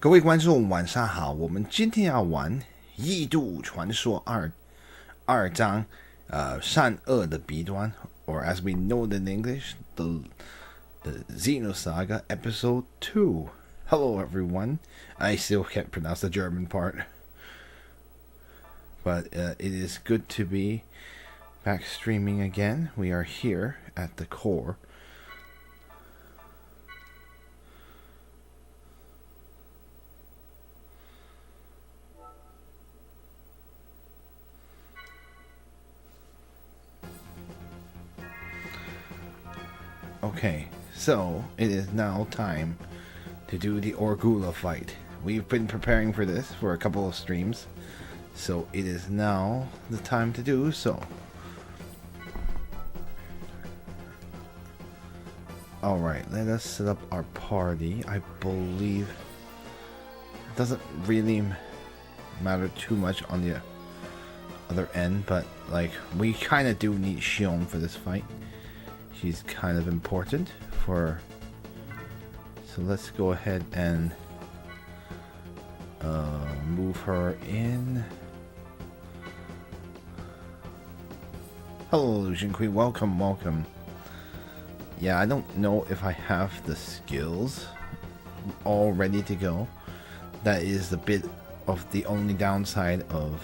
各位观众晚上好，我们今天要玩《异度传说二章，善恶的彼端 or as we know it in English, the Xenosaga Episode II. Hello everyone. I still can't pronounce the German part, but it is good to be back streaming again. We are here at the core. Okay, so it is now time to do the Orgula fight. We've been preparing for this for a couple of streams, so it is now the time to do so. Alright, let us set up our party. I believe it doesn't really matter too much on the other end, but like we kind of do need Xion for this fight. She's kind of important for, so let's go ahead and move her in. Hello Illusion Queen, welcome. Yeah, I don't know if I have the skills all ready to go. That is a bit of the only downside of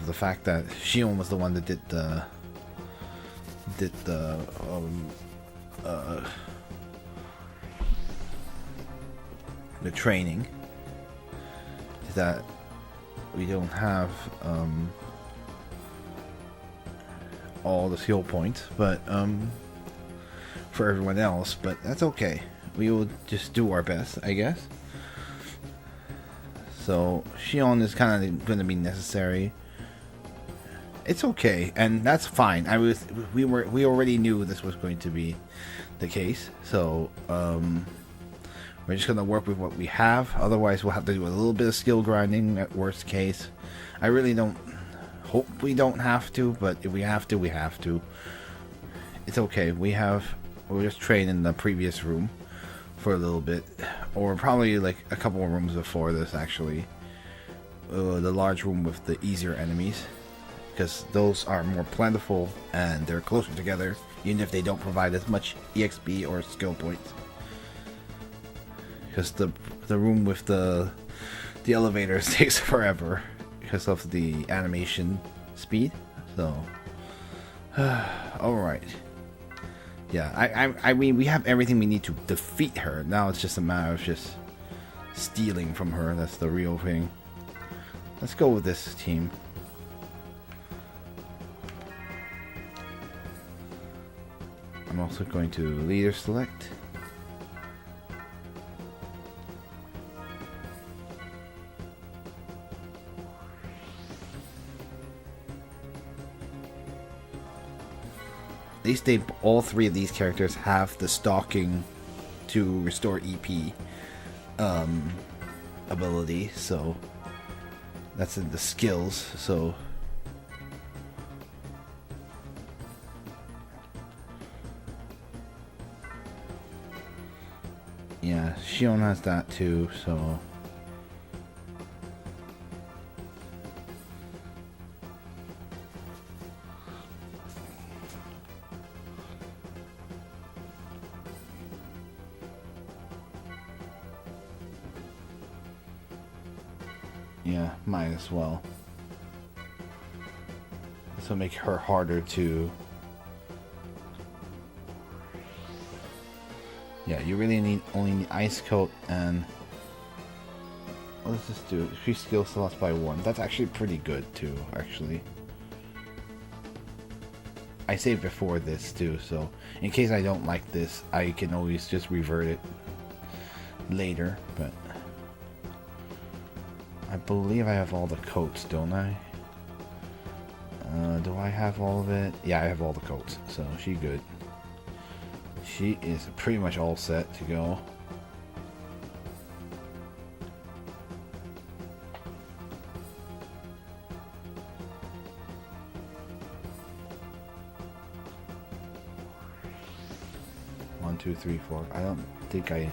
the fact that Xion was the one that did the training, is that we don't have all the skill points, but for everyone else, but that's okay. We will just do our best, I guess. So Xion is kind of going to be necessary. It's okay, and that's fine. We already knew this was going to be the case, so we're just gonna work with what we have. Otherwise, we'll have to do a little bit of skill grinding at worst case. I really don't hope we don't have to, but if we have to, we have to. It's okay. We'll just train in the previous room for a little bit, or probably like a couple of rooms before this. Actually, the large room with the easier enemies, because those are more plentiful and they're closer together, even if they don't provide as much EXP or skill points. Because the room with the elevators takes forever because of the animation speed. So, all right. Yeah, I mean, we have everything we need to defeat her. Now it's just a matter of just stealing from her. That's the real thing. Let's go with this team. I'm also going to leader select. At least all three of these characters have the stalking to restore EP ability, so that's in the skills, so yeah, Xion has that too, so yeah, might as well. This will make her harder to. Yeah, you really only need Ice Coat and. What does this do? Increase skill slots by 1. That's actually pretty good too, actually. I saved before this too, so in case I don't like this, I can always just revert it later, but I believe I have all the coats, don't I? Do I have all of it? Yeah, I have all the coats, so she's good. She is pretty much all set to go. One, two, three, four. I don't think I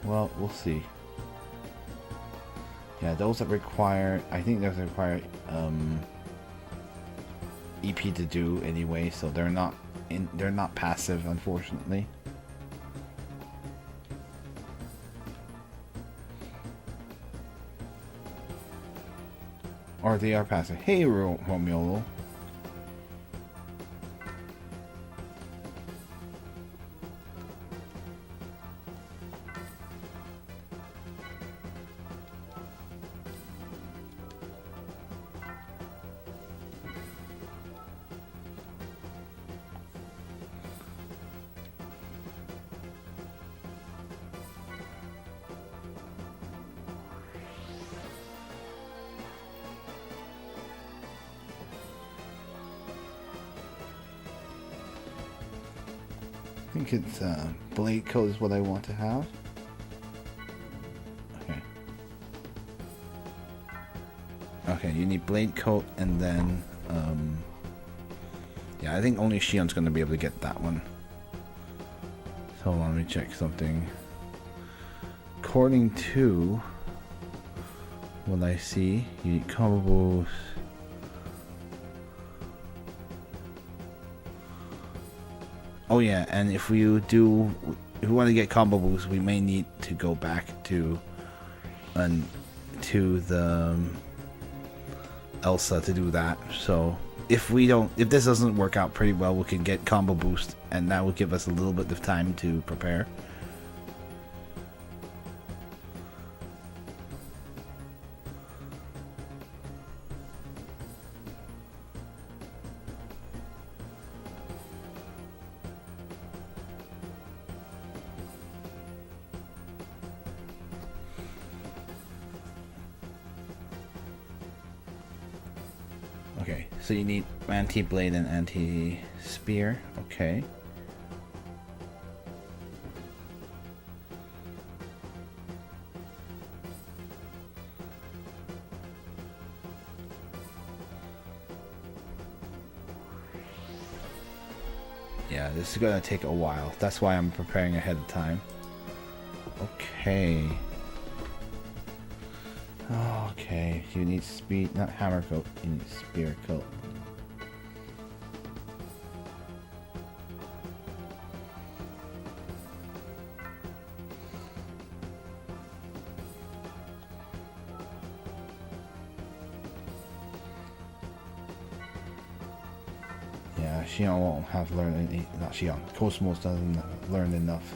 well, we'll see. Yeah, those that require, I think those require EP to do anyway, so they're not passive, unfortunately. Or they are passive. Hey, Romulo. I think it's blade coat is what I want to have. Okay. Okay, you need blade coat, and then yeah, I think only Shion's gonna be able to get that one. So hold on, let me check something. According to what I see, you need combos. Oh yeah, and if we want to get combo boost, we may need to go back to the Elsa to do that. So if this doesn't work out pretty well, we can get combo boost, and that will give us a little bit of time to prepare. Okay, so you need anti-blade and anti-spear. Okay. Yeah, this is gonna take a while. That's why I'm preparing ahead of time. Okay. Okay, you need speed, not hammer coat, you need spear coat. Yeah, Shion won't have learned any, not Shion, Cosmos doesn't learn enough.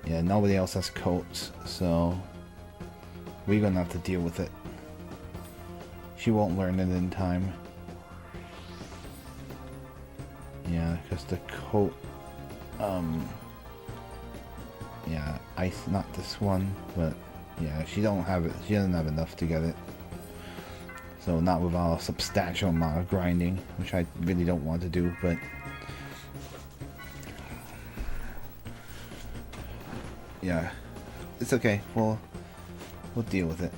Yeah, nobody else has coats, so we're gonna have to deal with it. She won't learn it in time. Yeah, because the coat, yeah, ice, not this one, but yeah, she don't have it. She doesn't have enough to get it. So not without a substantial amount of grinding, which I really don't want to do, but yeah, it's okay. We'll deal with it.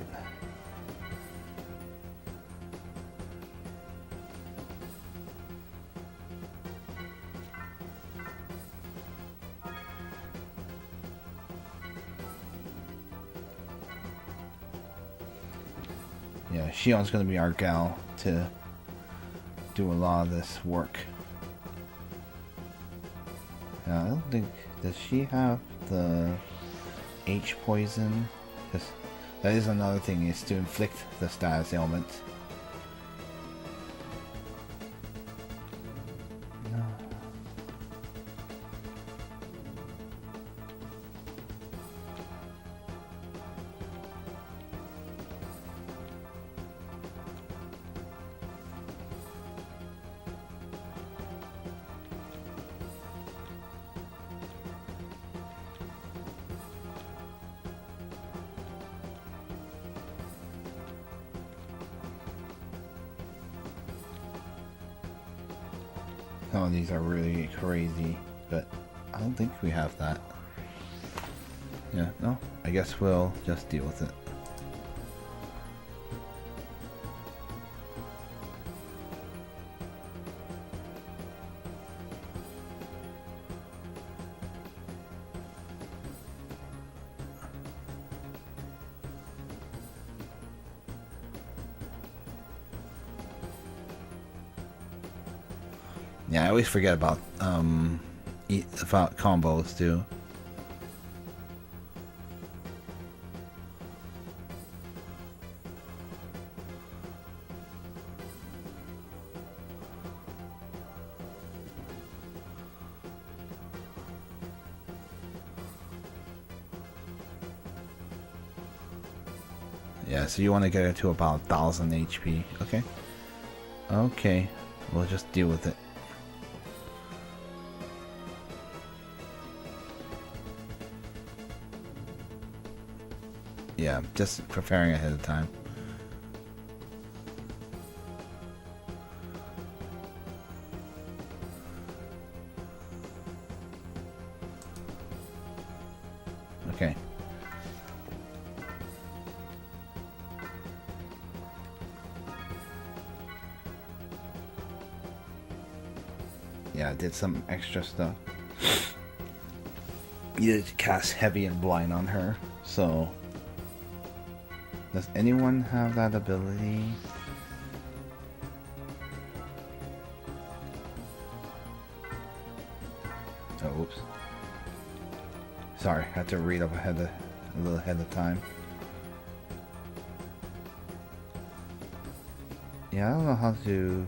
Yeah, Shion's gonna be our gal to do a lot of this work. Yeah, I don't think, does she have the H poison? Because that is another thing, is to inflict the status ailment. No. Some of these are really crazy, but I don't think we have that. Yeah, no, I guess we'll just deal with it. Yeah, I always forget about combos too. Yeah, so you want to get her to about 1000 HP. Okay. Okay. We'll just deal with it. Yeah, just preparing ahead of time. Okay. Yeah, I did some extra stuff. Needed to cast heavy and blind on her, so does anyone have that ability? Oh, oops. Sorry, I had to read up a little ahead of time. Yeah, I don't know how to.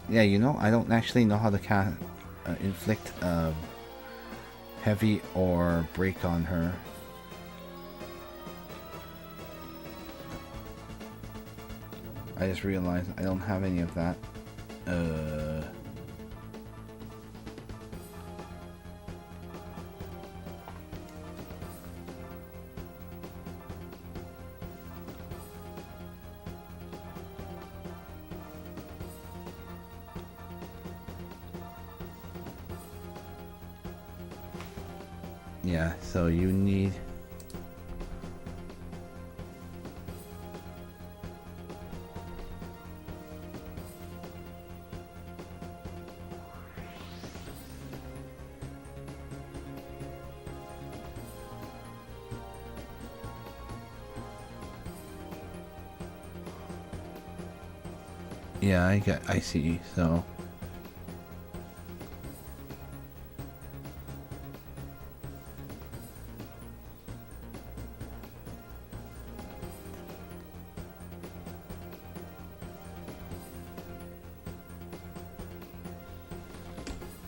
Yeah, you know, I don't actually know how to inflict heavy or break on her. I just realized I don't have any of that. Yeah, so you need. Yeah, I see, so.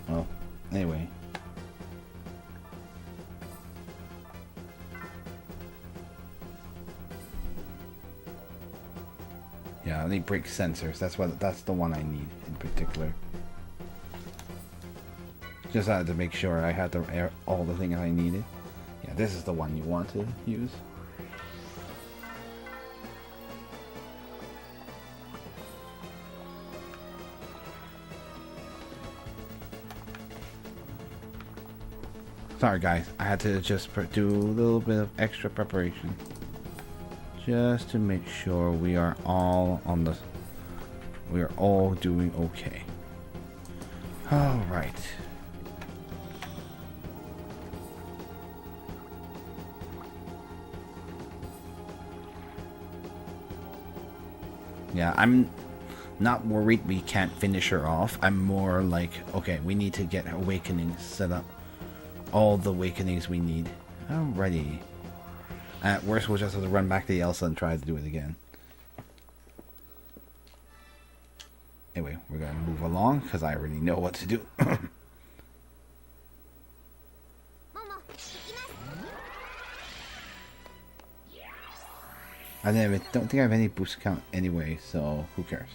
Well, anyway. Yeah, I need break sensors. That's the one I need in particular. Just had to make sure I had all the things I needed. Yeah, this is the one you want to use. Sorry guys, I had to just do a little bit of extra preparation. Just to make sure we are all doing okay. Alright. Yeah, I'm not worried we can't finish her off. I'm more like, okay, we need to get awakenings set up. All the awakenings we need. Alrighty. At worst, we'll just have to run back to Elsa and try to do it again. Anyway, we're going to move along because I already know what to do. I don't think I have any boost count anyway, so who cares?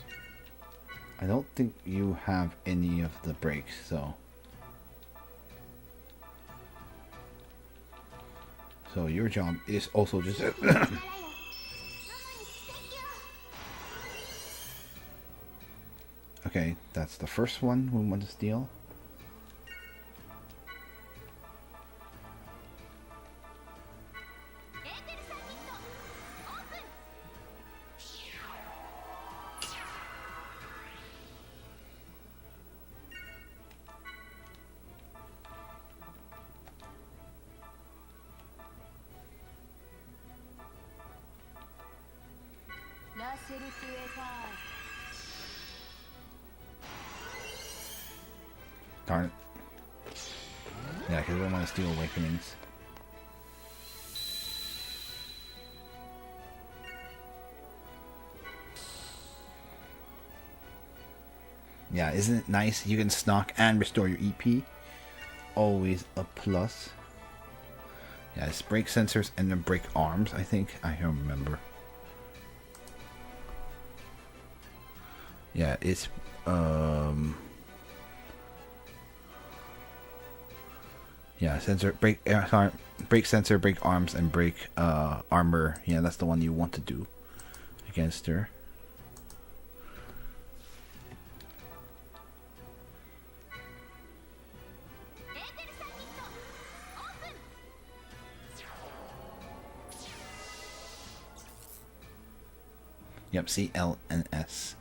I don't think you have any of the breaks, so... So your job is also just... Okay, that's the first one we want to steal. Darn it. Yeah, because we don't want to steal Awakenings. Yeah, isn't it nice? You can snock and restore your EP. Always a plus. Yeah, it's break sensors and then break arms, I think. I don't remember. Yeah, it's yeah, sensor break break sensor, break arms, and break armor. Yeah, that's the one you want to do against her. Yep, C, L, and S.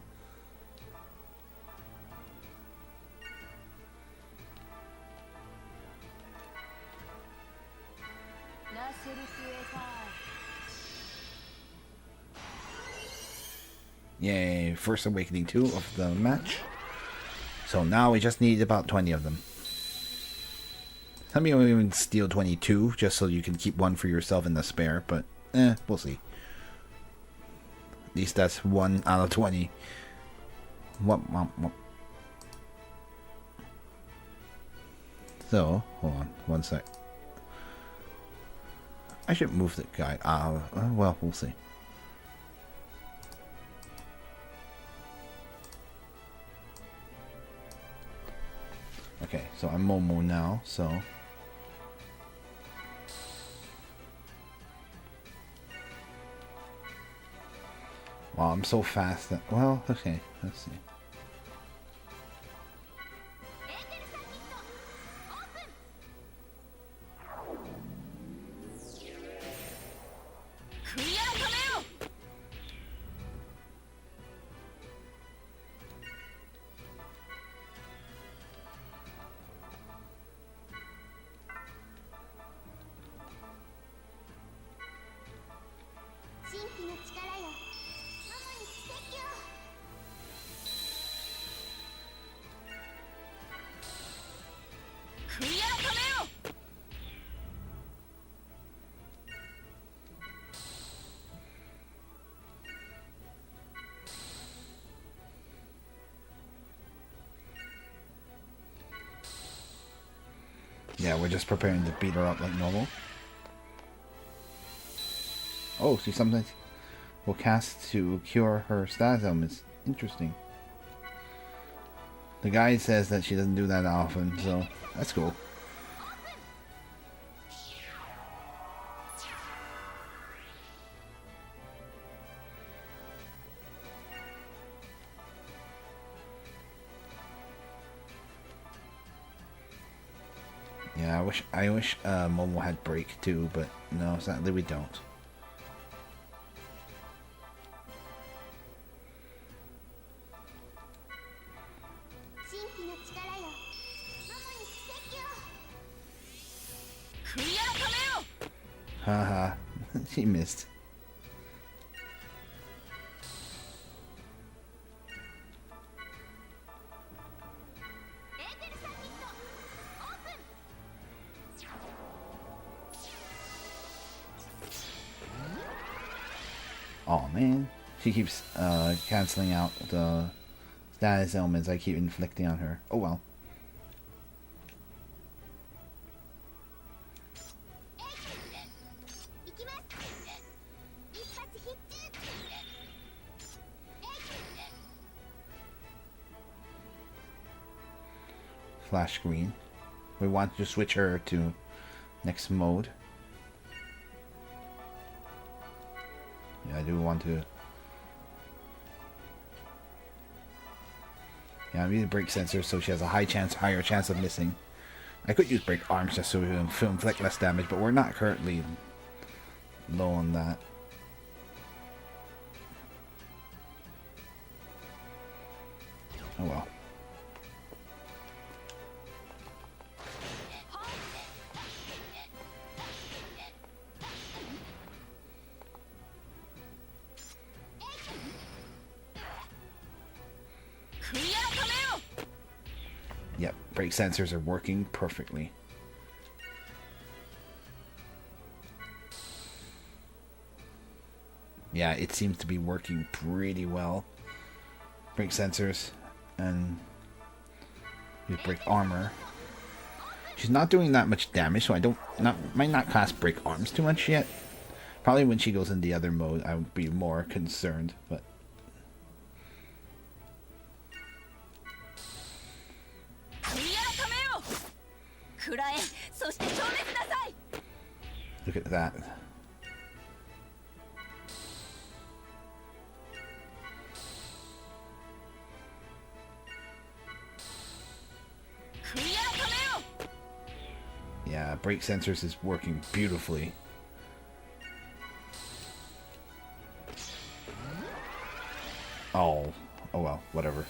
Yay, first awakening 2 of the match. So now we just need about 20 of them. Some of you even steal 22 just so you can keep one for yourself in the spare, but we'll see. At least that's 1 out of 20. What? So, hold on, 1 sec. I should move the guy. Well, we'll see. Okay, so I'm Momo now, so... Wow, I'm so fast that... Well, okay, let's see. Yeah, we're just preparing to beat her up like normal. Oh, see, sometimes we'll cast to cure her status ailments. Interesting. The guy says that she doesn't do that often, so that's cool. Yeah, I wish Momo had break too, but no, sadly we don't. Haha, she missed. Oh man, she keeps canceling out the status ailments I keep inflicting on her. Oh well. Flash screen. We want to switch her to next mode. Yeah, I do want to. Yeah, I'm using break sensors, so she has a higher chance of missing. I could use break arms just so we can inflict less damage, but we're not currently low on that. Oh well. Yep, brake sensors are working perfectly. Yeah, it seems to be working pretty well. Brake sensors and use brake armor. She's not doing that much damage, so might not cast brake arms too much yet. Probably when she goes in the other mode, I would be more concerned, but. Look at that. Yeah, brake sensors is working beautifully. Oh well, whatever.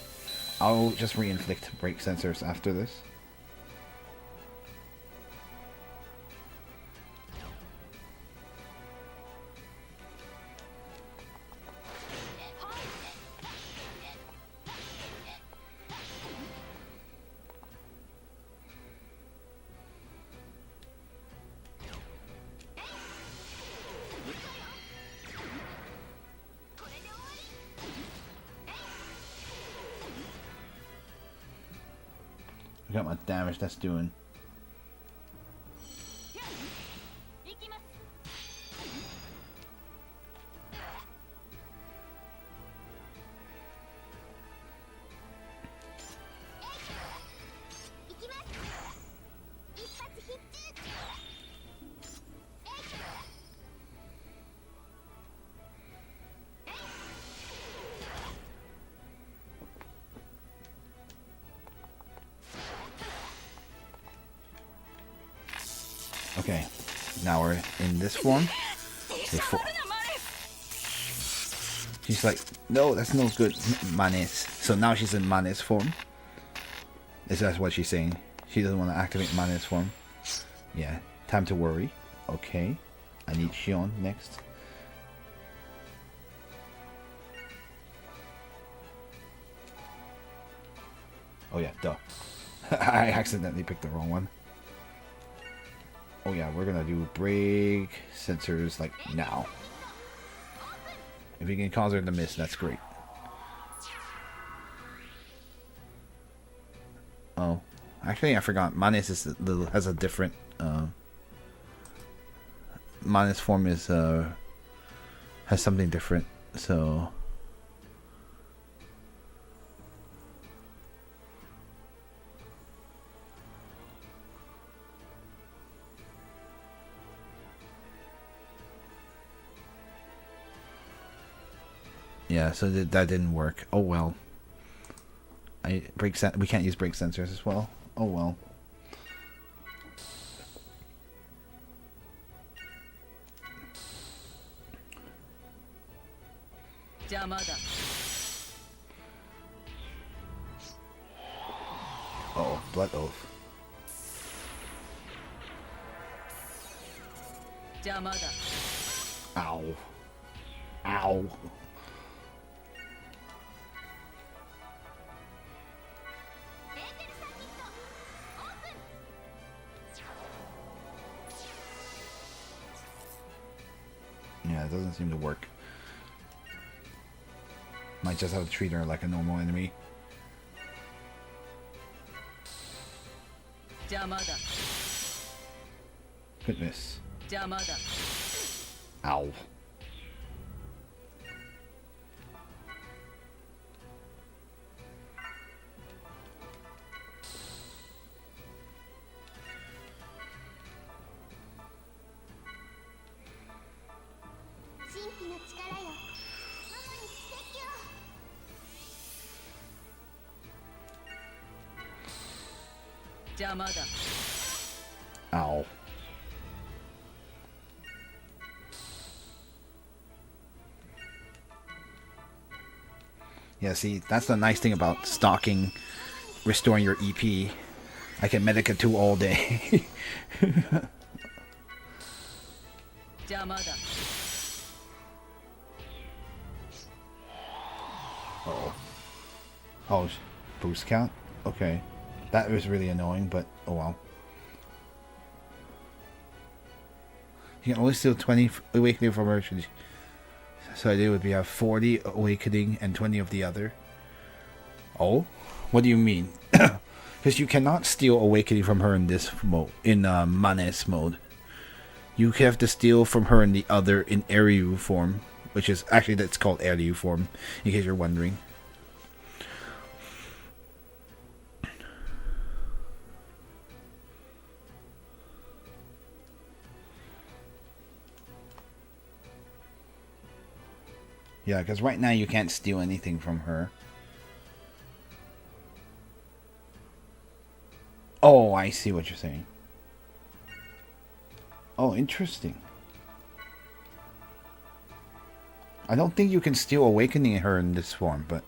I'll just re-inflict brake sensors after this. Look at how much damage that's doing. Okay, now we're in this form. She's like, no, that's no good, Manes. So now she's in Manes form. Is that what she's saying? She doesn't want to activate Manes form. Yeah, time to worry. Okay, I need Shion next. Oh yeah, duh. I accidentally picked the wrong one. Oh yeah, we're gonna do brake sensors like now. If you can cause her to miss, that's great. Oh, actually I forgot. Manes is has a different. Manes form is has something different. So. Yeah, so that didn't work. Oh well. We can't use brake sensors as well. Oh well. Oh, blood oath. Ow. Ow. Yeah, it doesn't seem to work. Might just have to treat her like a normal enemy. Goodness. Ow. Ow. Yeah, see, that's the nice thing about stocking, restoring your EP. I can Medica 2 all day. Uh-oh. Oh, boost count? Okay. That was really annoying, but oh well. You can only steal 20 awakening from her. So I would be have 40 awakening and 20 of the other. Oh? What do you mean? Because you cannot steal awakening from her in this mode, in Manes mode. You have to steal from her in the other, in Ryu form. Which is, actually that's called Ryu form, in case you're wondering. Yeah, because right now you can't steal anything from her. Oh, I see what you're saying. Oh, interesting. I don't think you can steal awakening her in this form, but...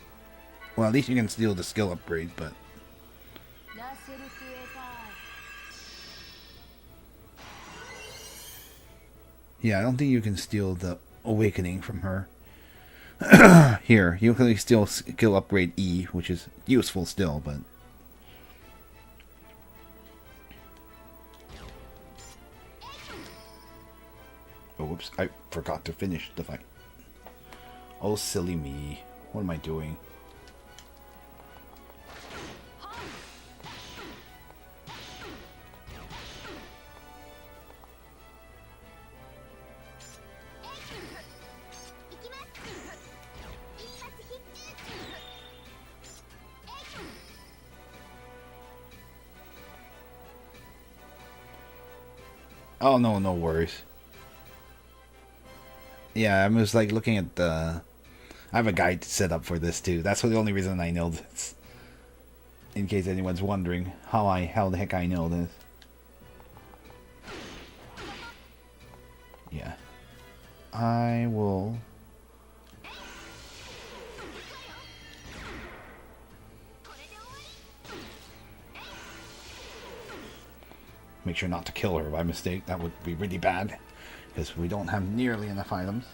Well, at least you can steal the skill upgrade, but... Yeah, I don't think you can steal the awakening from her. Here, you can still skill upgrade E, which is useful still, but... Oh, whoops, I forgot to finish the fight. Oh, silly me. What am I doing? Oh, no, no worries. Yeah, I was like looking at the... I have a guide set up for this too. That's the only reason I know this. In case anyone's wondering how the heck I know this. Yeah. I will... Make sure not to kill her by mistake. That would be really bad. Because we don't have nearly enough items.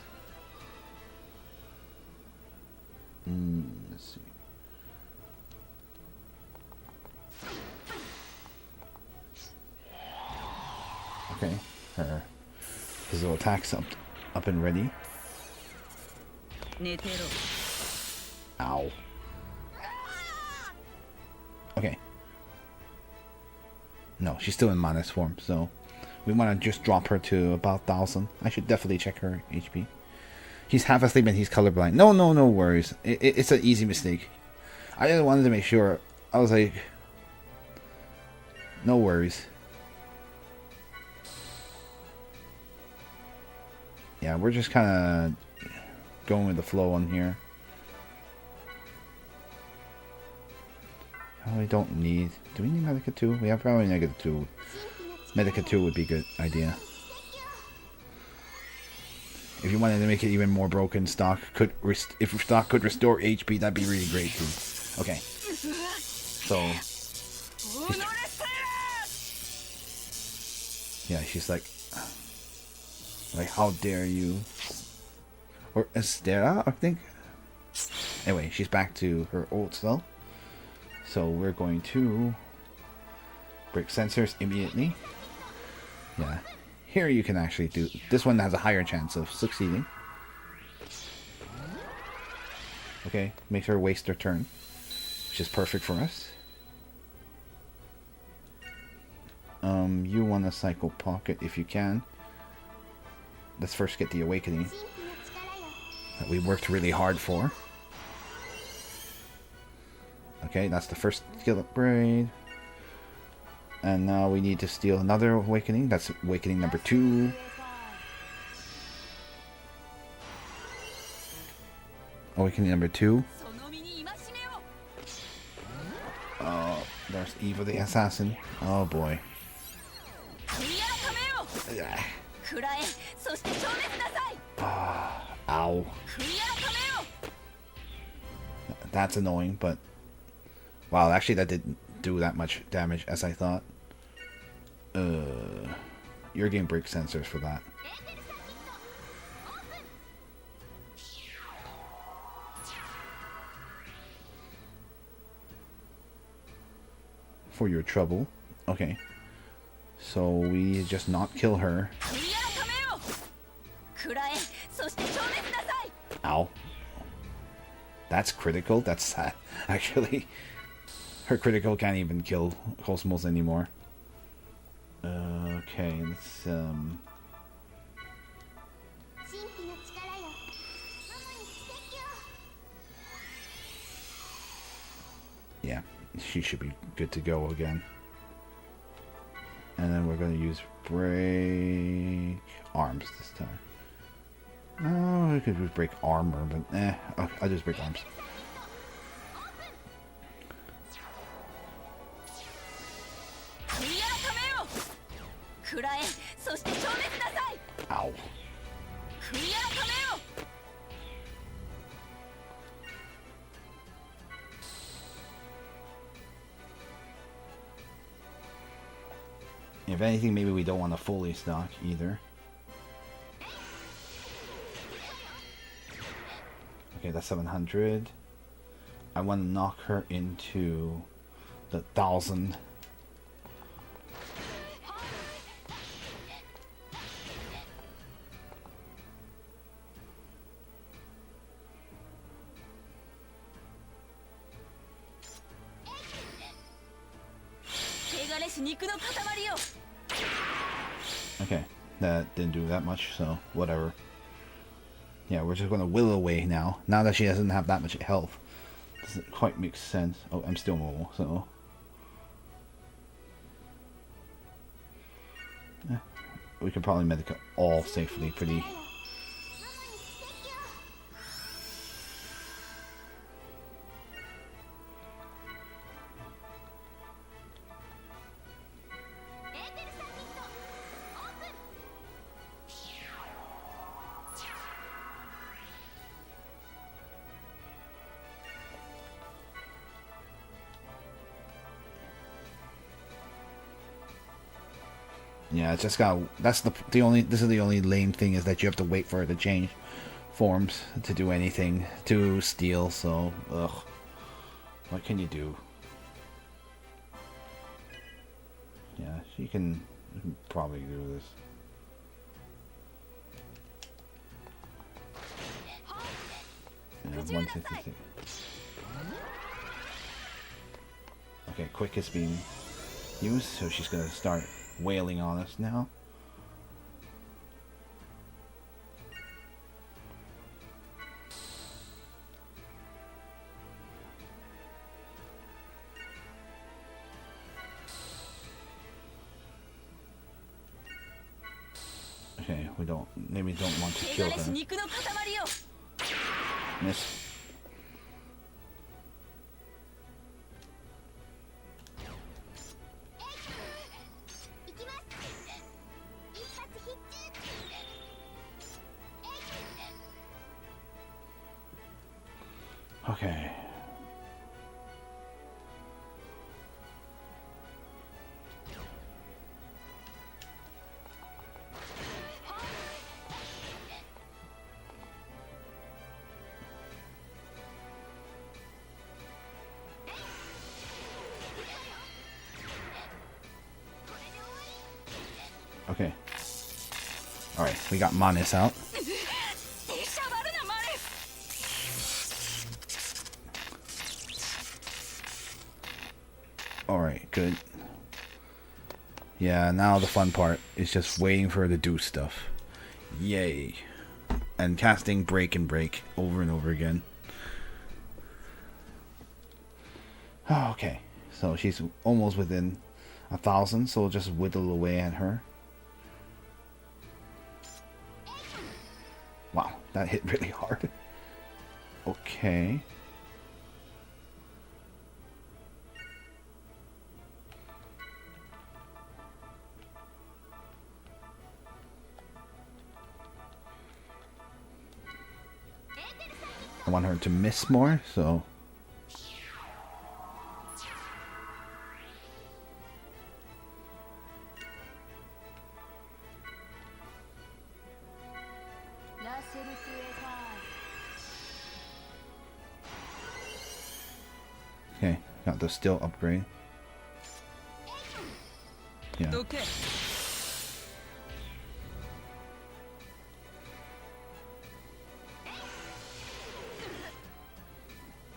Let's see. Okay. His little attack's up and ready. Ow. Okay. No, she's still in Manes form, so we want to just drop her to about 1,000. I should definitely check her HP. He's half asleep and he's colorblind. No, no, no worries. It's an easy mistake. I just wanted to make sure. I was like, no worries. Yeah, we're just kind of going with the flow on here. Probably don't need... Do we need Medica 2? We have probably Medica 2. Medica 2 would be a good idea. If you wanted to make it even more broken, stock could... If stock could restore HP, that'd be really great too. Okay. So... Yeah, she's like... Like, how dare you? Or Estera, I think? Anyway, she's back to her old self. So we're going to break sensors immediately. Yeah. Here you can actually do... This one has a higher chance of succeeding. Okay, makes her waste her turn. Which is perfect for us. You want to cycle pocket if you can. Let's first get the awakening that we worked really hard for. Okay, that's the first skill upgrade. And now we need to steal another awakening. That's awakening number 2. Awakening number 2. There's Eva the assassin. Oh boy. Yeah. Ow. That's annoying, but... Wow, actually that didn't do that much damage as I thought. Your game breaks sensors for that. For your trouble. Okay. So we just not kill her. Ow. That's critical. That's sad. Actually, her critical can't even kill Cosmos anymore. Okay, let's yeah, she should be good to go again. And then we're going to use break arms this time. Oh, I could just break armor, but I'll just break arms. Ow. If anything, maybe we don't want to fully stock either. Okay, that's 700. I want to knock her into the 1000. Okay, that didn't do that much, so whatever. Yeah, we're just going to will away now. Now that she doesn't have that much health. Doesn't quite make sense. Oh, I'm still mobile, so... we could probably medic her all safely pretty... Yeah, it's just got. That's the only. This is the only lame thing is that you have to wait for it to change forms to do anything to steal. So, ugh. What can you do? Yeah, you can probably do this. Yeah, 166. Okay, quick is being used, so she's gonna start wailing on us now. Okay, we maybe don't want to kill her. Miss. Okay. Okay. Alright, we got Manis out. Alright, good. Yeah, now the fun part is just waiting for her to do stuff. Yay. And casting break and break over and over again. Oh, okay. So she's almost within 1,000, so we'll just whittle away at her. Wow, that hit really hard. Okay. I want her to miss more, so... Okay, got the steel upgrade. Yeah.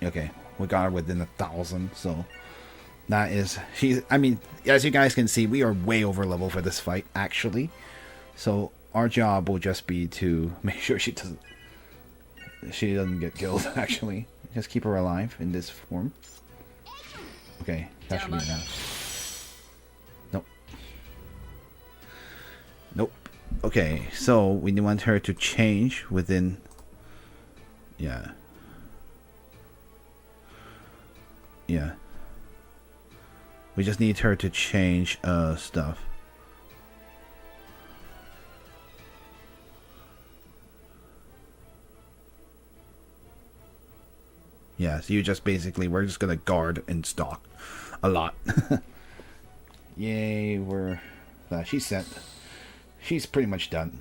Okay, we got her within 1,000, so that is... I mean, as you guys can see, we are way over level for this fight, actually. So our job will just be to make sure she doesn't get killed, actually. Just keep her alive in this form. Okay, that should be enough. Nope. Nope. Okay, so we want her to change within... Yeah. Yeah. We just need her to change stuff. Yeah, so you just basically, we're just gonna guard and stalk a lot. Yay, we're... she's set. She's pretty much done.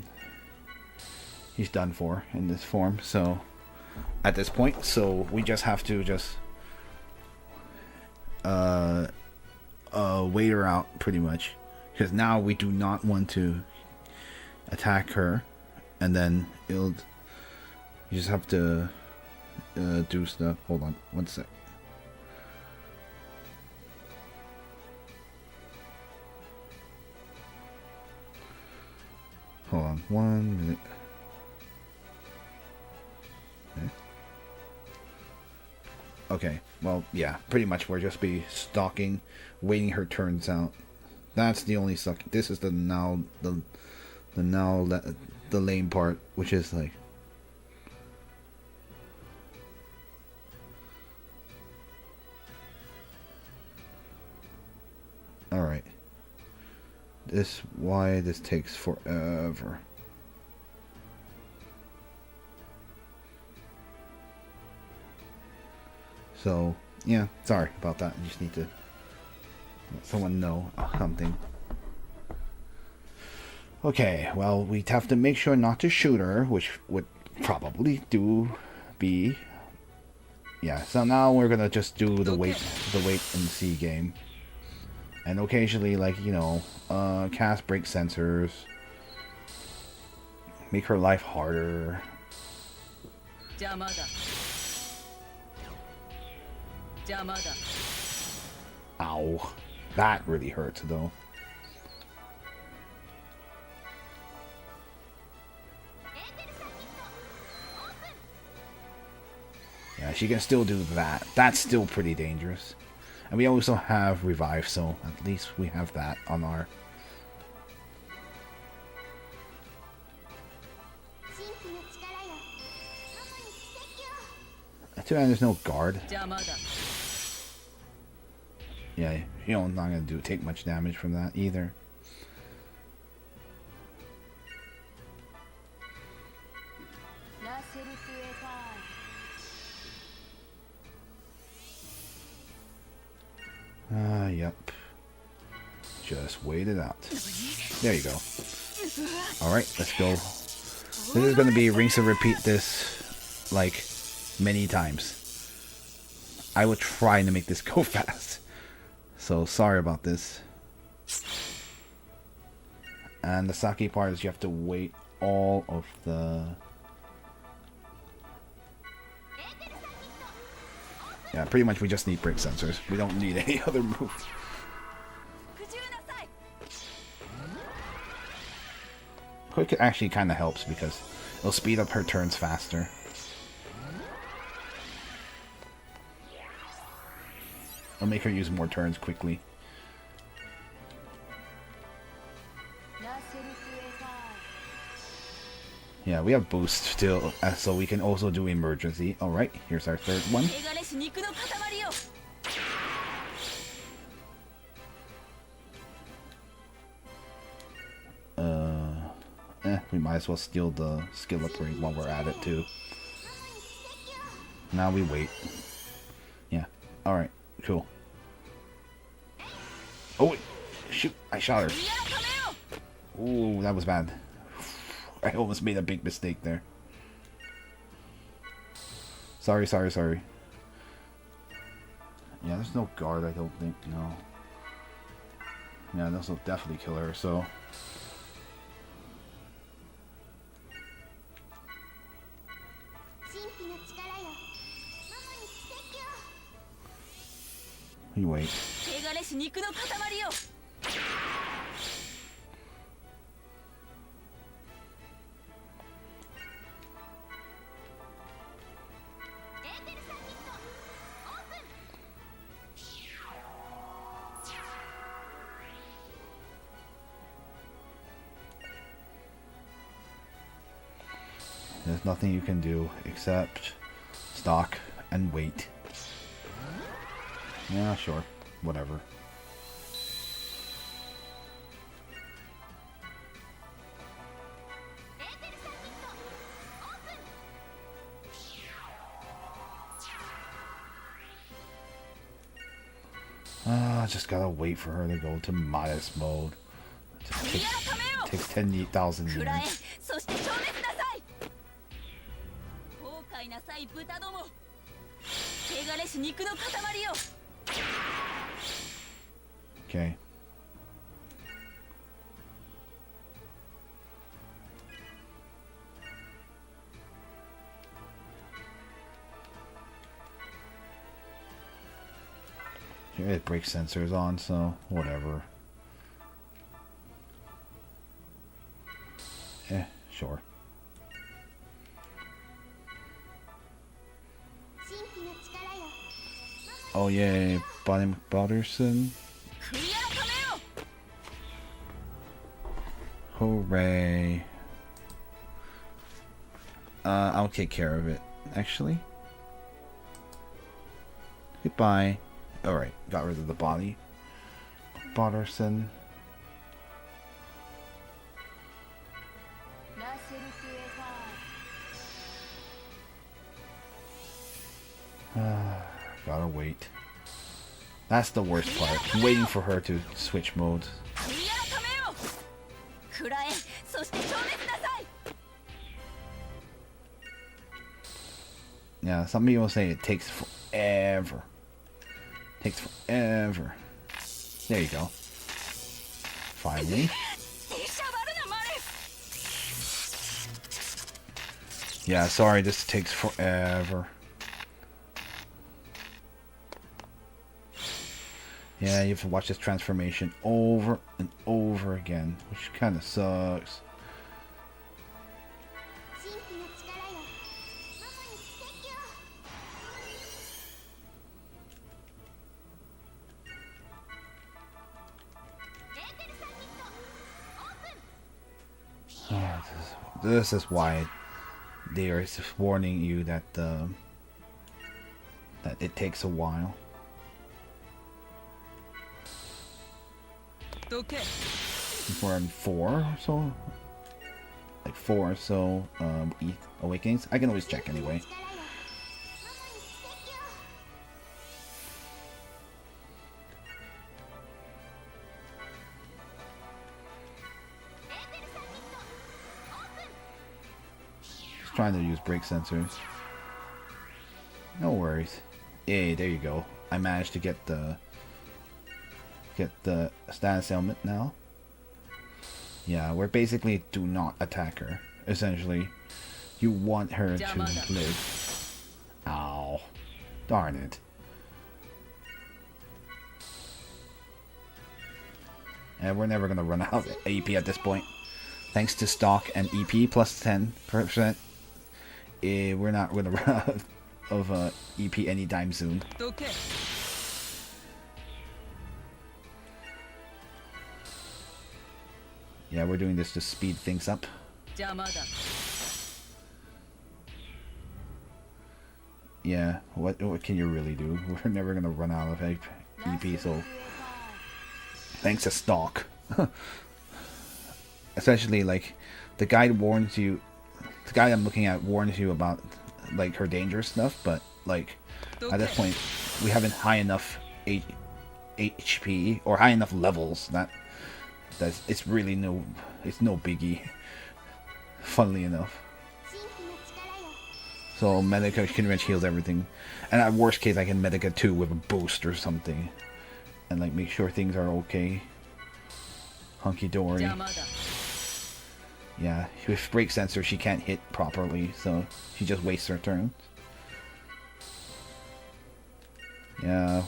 He's done for in this form, so... At this point, so we just have to just... wait her out, pretty much. Because now we do not want to attack her. And then it'll... You just have to... do stuff. Hold on, one sec. Hold on, 1 minute. Okay, well, yeah, pretty much we'll just be stalking, waiting her turns out. That's the only suck. This is the lame part, which is like... Alright. Why this takes forever. So, yeah, sorry about that. I just need to let someone know something. Okay, well, we have to make sure not to shoot her, which would probably be... Yeah, so now we're gonna just do the wait and see game. And occasionally, like, you know, cast break sensors. Make her life harder. Ow. That really hurts, though. Yeah, she can still do that. That's still pretty dangerous. And we also have revive, so at least we have that on our... Too bad there's no guard. Yeah, you know, not gonna take much damage from that either. Yep. Just wait it out. There you go. Alright, let's go. This is gonna be rinse and repeat this, like, many times. I will try to make this go fast. So, sorry about this. And the sucky part is you have to wait all of the... Yeah, pretty much we just need break sensors. We don't need any other move. Quick actually kind of helps because it'll speed up her turns faster. It'll make her use more turns quickly. Yeah, we have boost still, so we can also do emergency. Alright, here's our third one. We might as well steal the skill upgrade while we're at it too. Now we wait. Yeah. Alright. Cool. Oh, wait. Shoot. I shot her. Ooh, that was bad. I almost made a big mistake there. Sorry. Yeah, there's no guard, I don't think. No. Yeah, this will definitely kill her, so... You wait. There's nothing you can do except stalk and wait. Yeah, sure. Whatever. Just gotta wait for her to go to modest mode. It takes 10,000 years. Okay. It brake sensors on, so whatever. Sure. Oh yay, Bonnie McBotterson. Hooray. I'll take care of it, actually. Goodbye. Alright, got rid of the body. Botterson. Gotta wait. That's the worst part. Waiting for her to switch modes. Yeah, some people say it takes forever. Takes forever. There you go. Finally. Yeah, sorry, this takes forever. Yeah, you have to watch this transformation over and over again, which kind of sucks. This is why they are warning you that that it takes a while. Okay. We're in 4 or so, like 4 or so awakenings. I can always check anyway. Trying to use brake sensors. No worries. Hey, there you go. I managed to get the status ailment now. Yeah, we're basically do not attack her. Essentially, you want her to live. Ow. Darn it. And we're never gonna run out of AP at this point. Thanks to stock and EP plus 10%. We're not going to run out of EP anytime soon. Okay. Yeah, we're doing this to speed things up. Yeah, what can you really do? We're never going to run out of EP, so... Thanks to stock. Essentially, like, the guide warns you... The guide I'm looking at warns you about, like, her dangerous stuff, but like, at this point, we haven't high enough HP or high enough levels that's it's really no biggie. Funnily enough. So Medica pretty much heals everything, and at worst case I can Medica 2 with a boost or something, and like make sure things are okay. Hunky dory. Yeah, with break sensor she can't hit properly, so she just wastes her turn. Yeah.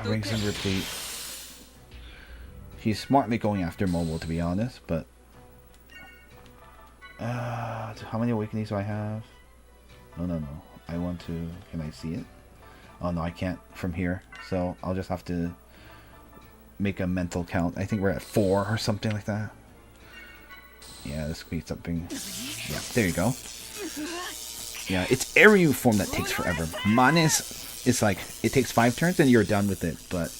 Rings and replete. She's smartly going after mobile, to be honest, but how many awakenings do I have? No. I want to... Can I see it? Oh no, I can't from here. So I'll just have to make a mental count. I think we're at 4 or something like that. Yeah, this could be something. Yeah, there you go. Yeah, it's Airyu form that takes forever. Manes is like, it takes 5 turns and you're done with it. But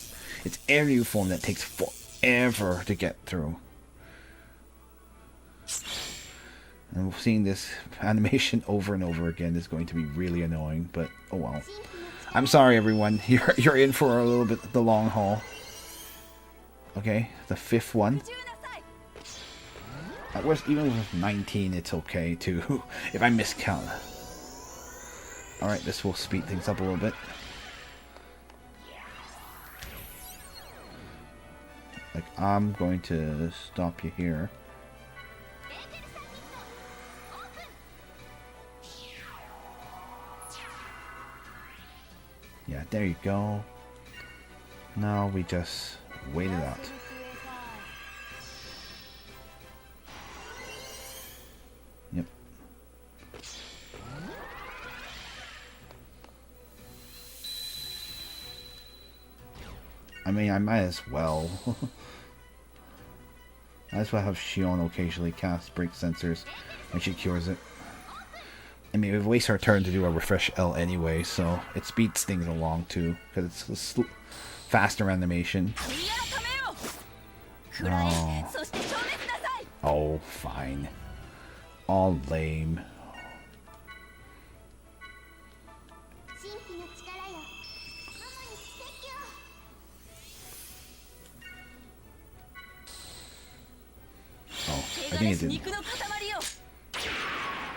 it's Airyu form that takes forever to get through. And seeing this animation over and over again is going to be really annoying, but oh well. I'm sorry everyone, you're in for a little bit the long haul. Okay, the 5th one. At worst, even with 19, it's okay too, if I miscount. Alright, this will speed things up a little bit. Like, I'm going to stop you here. Yeah, there you go. Now we just wait it out. Yep. I mean, I might as well. Might as well have Shion occasionally cast break sensors when she cures it. I mean, it wastes her turn to do a refresh L anyway, so it speeds things along too, because it's a faster animation. Oh. Oh, fine. All lame. Oh, I think it did.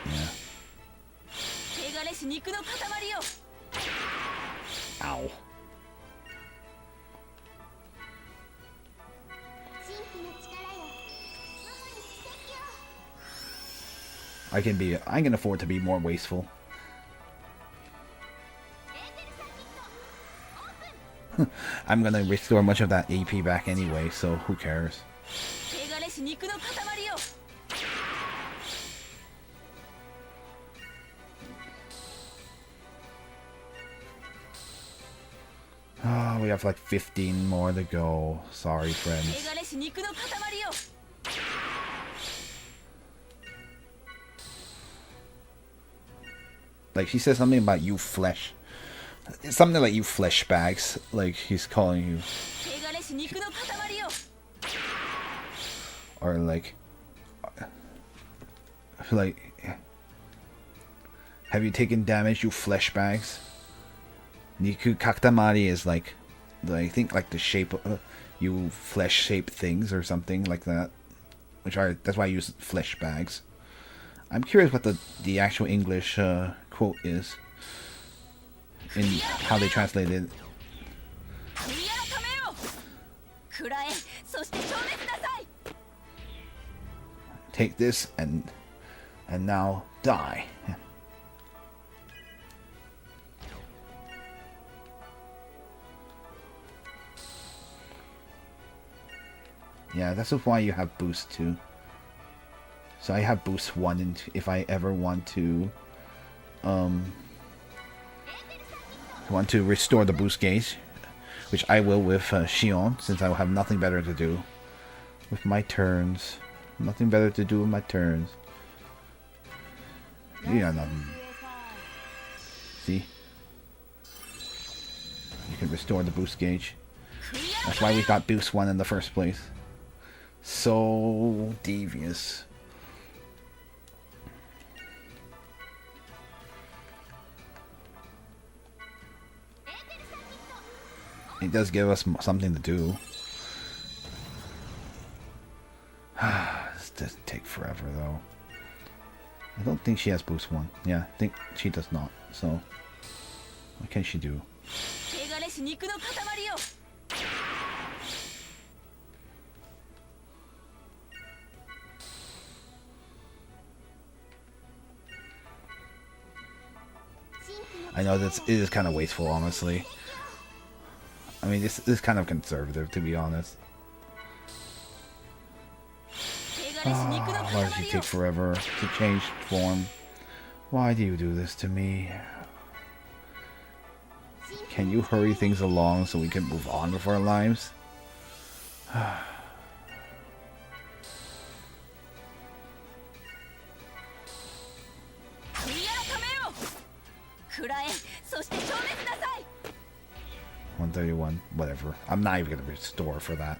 Yeah. Ow. I can afford to be more wasteful. I'm gonna restore much of that AP back anyway, so who cares? Oh, we have like 15 more to go. Sorry, friends. Like, she says something about you flesh. Something like you flesh bags. Like, he's calling you. Or like... Have you taken damage, you flesh bags? Niku Katamari is like... I think like the shape of... you flesh shaped things or something like that. That's why I use flesh bags. I'm curious what the actual English quote is. In how they translated it. Take this and now die. Yeah, that's why you have boost too. So I have boost 1 and if I ever want to restore the boost gauge, which I will with Shion, since I will have nothing better to do with my turns. Nothing better to do with my turns. Yeah, nothing. See? You can restore the boost gauge. That's why we got boost 1 in the first place. So devious. it does give us something to do. This does take forever, though. I don't think she has boost 1. Yeah, I think she does not. So, what can she do? I know it is kind of wasteful, honestly. I mean, this is kind of conservative, to be honest. Why does she take forever to change form? Why do you do this to me? Can you hurry things along so we can move on with our lives? $131, whatever. I'm not even gonna restore for that.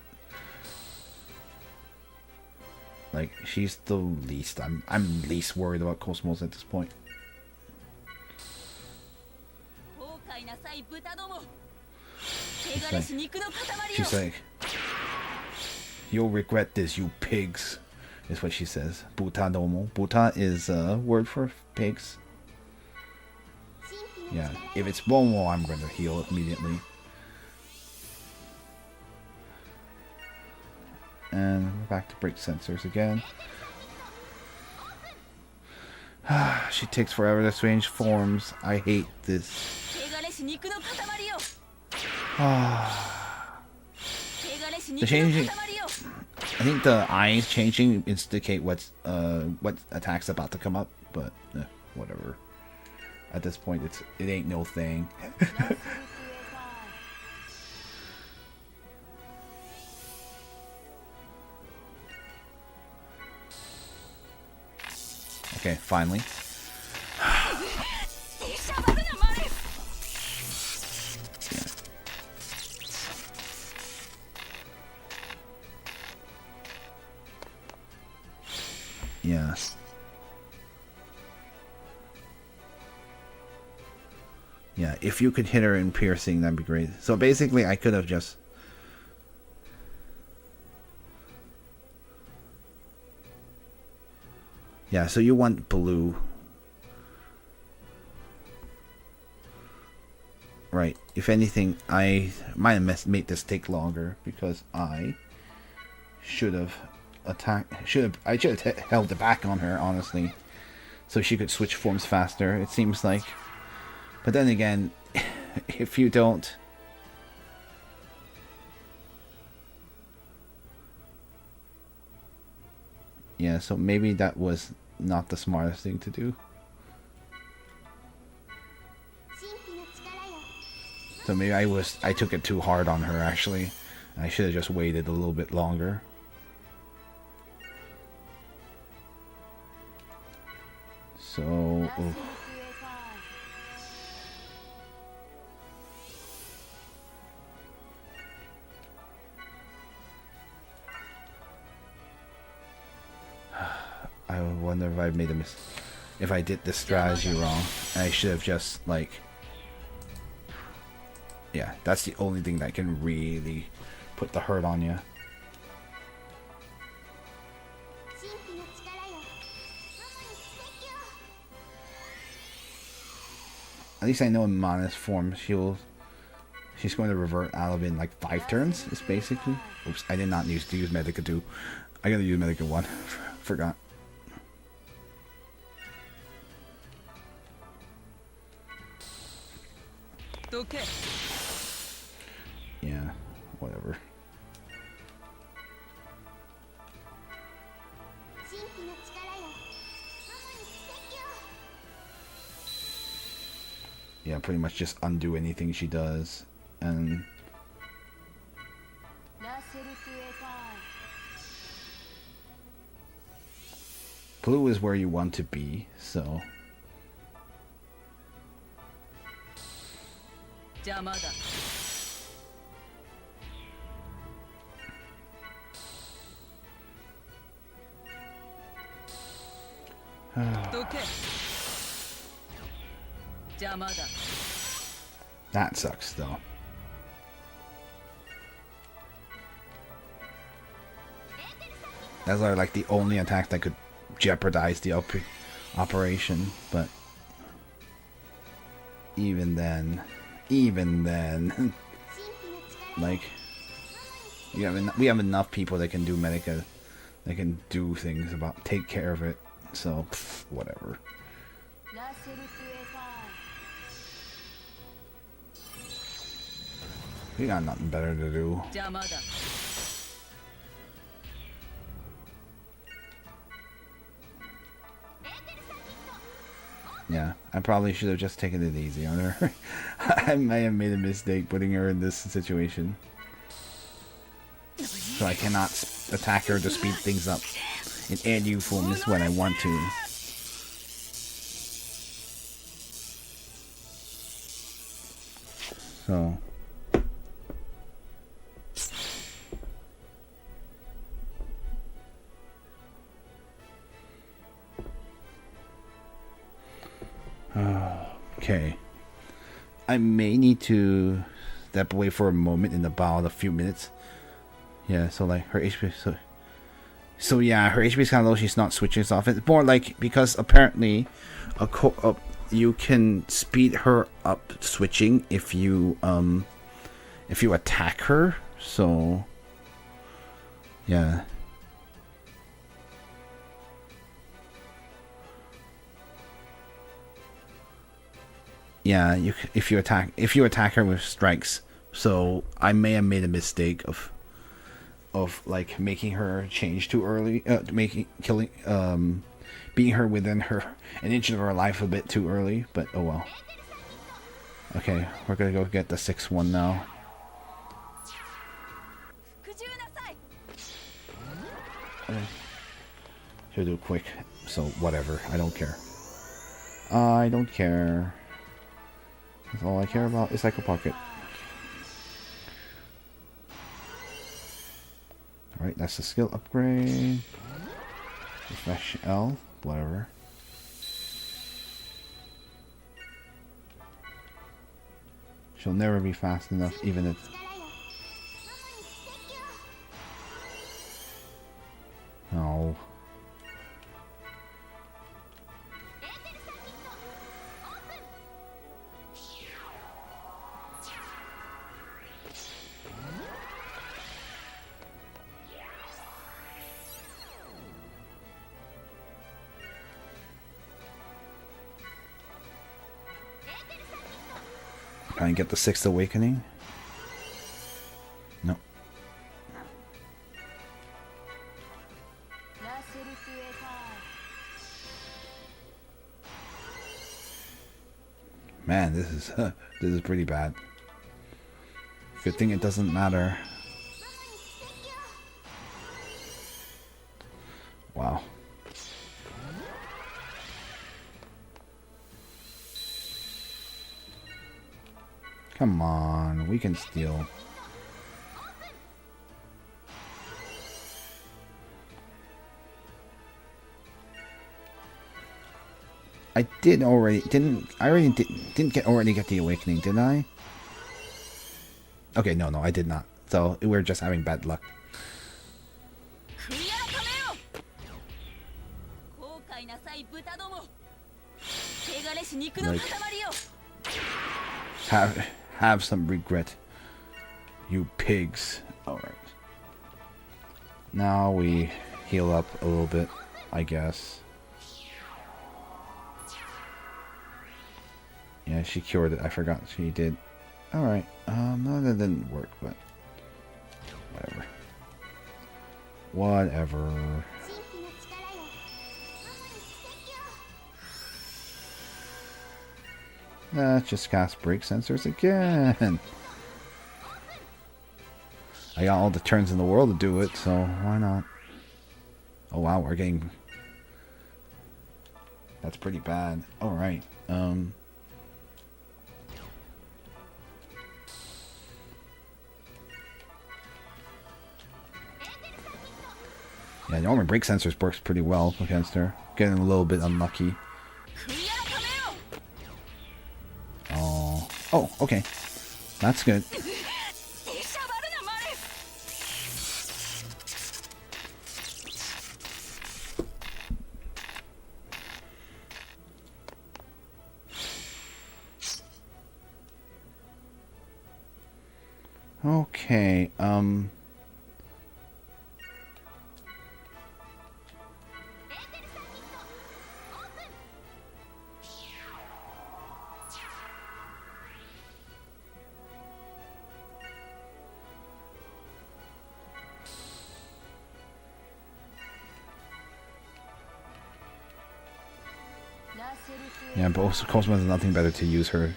Like, she's the least. I'm least worried about Cosmos at this point. She's like, you'll regret this, you pigs, is what she says. Butadomo. Buta is a word for pigs. Yeah, if it's Momo, I'm going to heal immediately. And we're back to break sensors again. She takes forever to change forms. I hate this. The changing, I think the eyes changing indicate what attack's about to come up, but whatever. At this point, it ain't no thing. Okay, finally. Yeah. Yeah, if you could hit her in piercing, that'd be great. So basically, I could have just... Yeah, so you want blue. Right. If anything, I might have made this take longer because I should have attacked. I should have held it back on her, honestly, so she could switch forms faster. It seems like. But then again, if you don't... Yeah, so maybe that was not the smartest thing to do. So maybe I took it too hard on her, actually. I should have just waited a little bit longer. So... Oof. I wonder if I made a if I did this strategy wrong. I should have just, like... Yeah, that's the only thing that can really put the hurt on you. At least I know in Mana's form she's going to revert out of it in like 5 turns, is basically. Oops, I did not need to use Medica 2. I gotta use Medica 1. Forgot. Okay. Yeah, whatever. Yeah, pretty much just undo anything she does, and blue is where you want to be, so... That sucks, though. Those are like the only attacks that could jeopardize the operation, but even then, like we have enough people that can do medica, that can do things about take care of it. So whatever. We got nothing better to do. Yeah, I probably should have just taken it easy on her. I may have made a mistake putting her in this situation. So I cannot attack her to speed things up in air forms when I want to. So... okay. I may need to step away for a moment in about a few minutes. Yeah, so like her HP, so yeah, her HP is kind of low. She's not switching off. It's more like because apparently, you can speed her up switching if you attack her. So yeah. Yeah, if you attack her with strikes. So I may have made a mistake of like making her change too early, beating her within an inch of her life a bit too early. But oh well. Okay, we're gonna go get the 6-1 now. Okay. She'll do quick, so whatever. I don't care. I don't care. That's all I care about is Psycho Pocket. Alright, that's the skill upgrade. Refresh L, whatever. She'll never be fast enough, even if... No. Try and get the 6th awakening. No. Man, this is pretty bad. Good thing it doesn't matter. Wow. Come on, we can steal. I did already didn't get the awakening, did I? Okay, no, I did not. So we're just having bad luck. Like, have some regret, you pigs. Alright. Now we heal up a little bit, I guess. Yeah, she cured it. I forgot she did. Alright. No, that didn't work, but whatever. Whatever. Let's just cast break sensors again. I got all the turns in the world to do it, so why not? Oh wow, we're getting... That's pretty bad. Alright. Yeah, the armor break sensors works pretty well against her. Getting a little bit unlucky. Oh, okay. That's good. Okay, yeah, but also Cosmo has nothing better to use her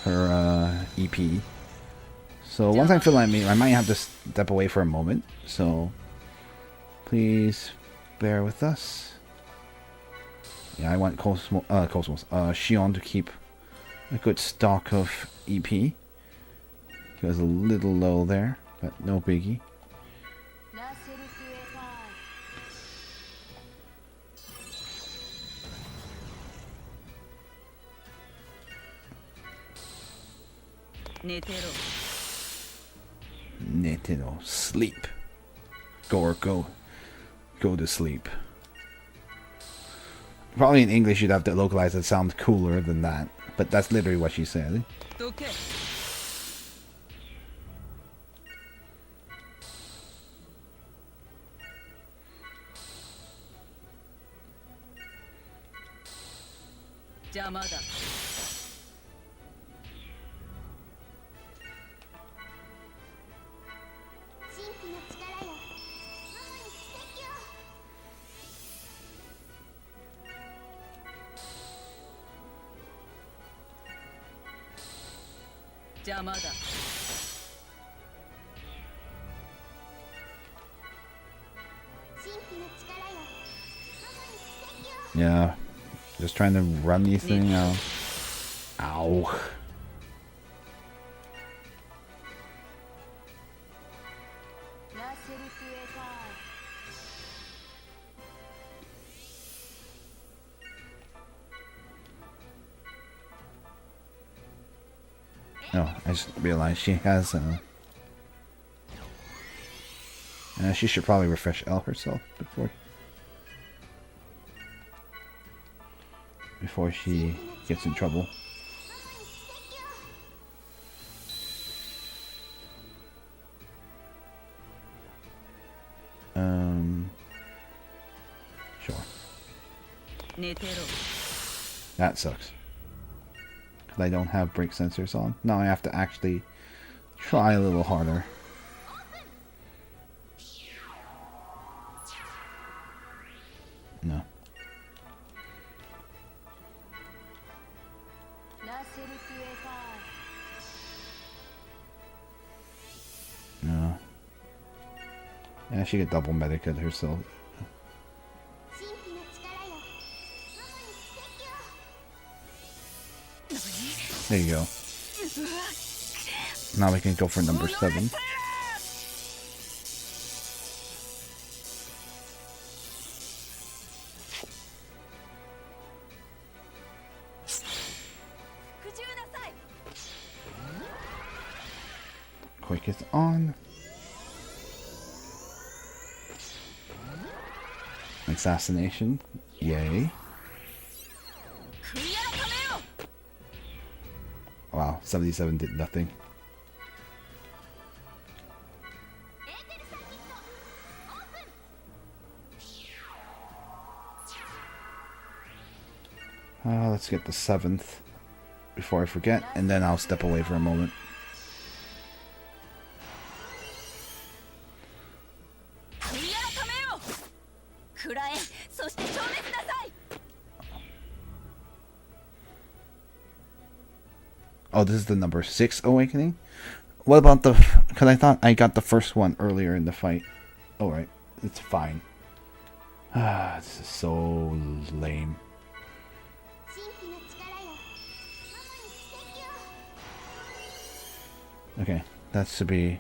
EP. So once I feel like I might have to step away for a moment. So please bear with us. Yeah, I want Shion to keep a good stock of EP. He was a little low there, but no biggie. Netero, sleep. Go to sleep. Probably in English you'd have to localize it sound cooler than that, but that's literally what she said. Yeah, just trying to run these things out. Ow. Oh, I just realized she has she should probably refresh L herself before she gets in trouble. Sure. That sucks. Because I don't have brake sensors on. Now I have to actually try a little harder. No. No. Yeah, she could double medicate herself. There you go. Now we can go for number 7. Quick is on. Assassination. Yay. Wow, 77 did nothing. Let's get the 7th before I forget, and then I'll step away for a moment. Oh, this is the number 6 awakening? What about the... Because I thought I got the first one earlier in the fight. Alright, it's fine. This is so lame. Okay, that should be...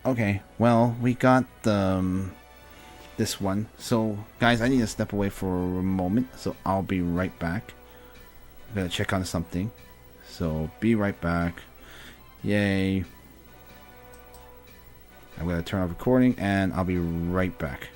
Okay, well, we got this one. So, guys, I need to step away for a moment, so I'll be right back. I'm gonna check on something. So, be right back. Yay. I'm gonna turn off recording, and I'll be right back.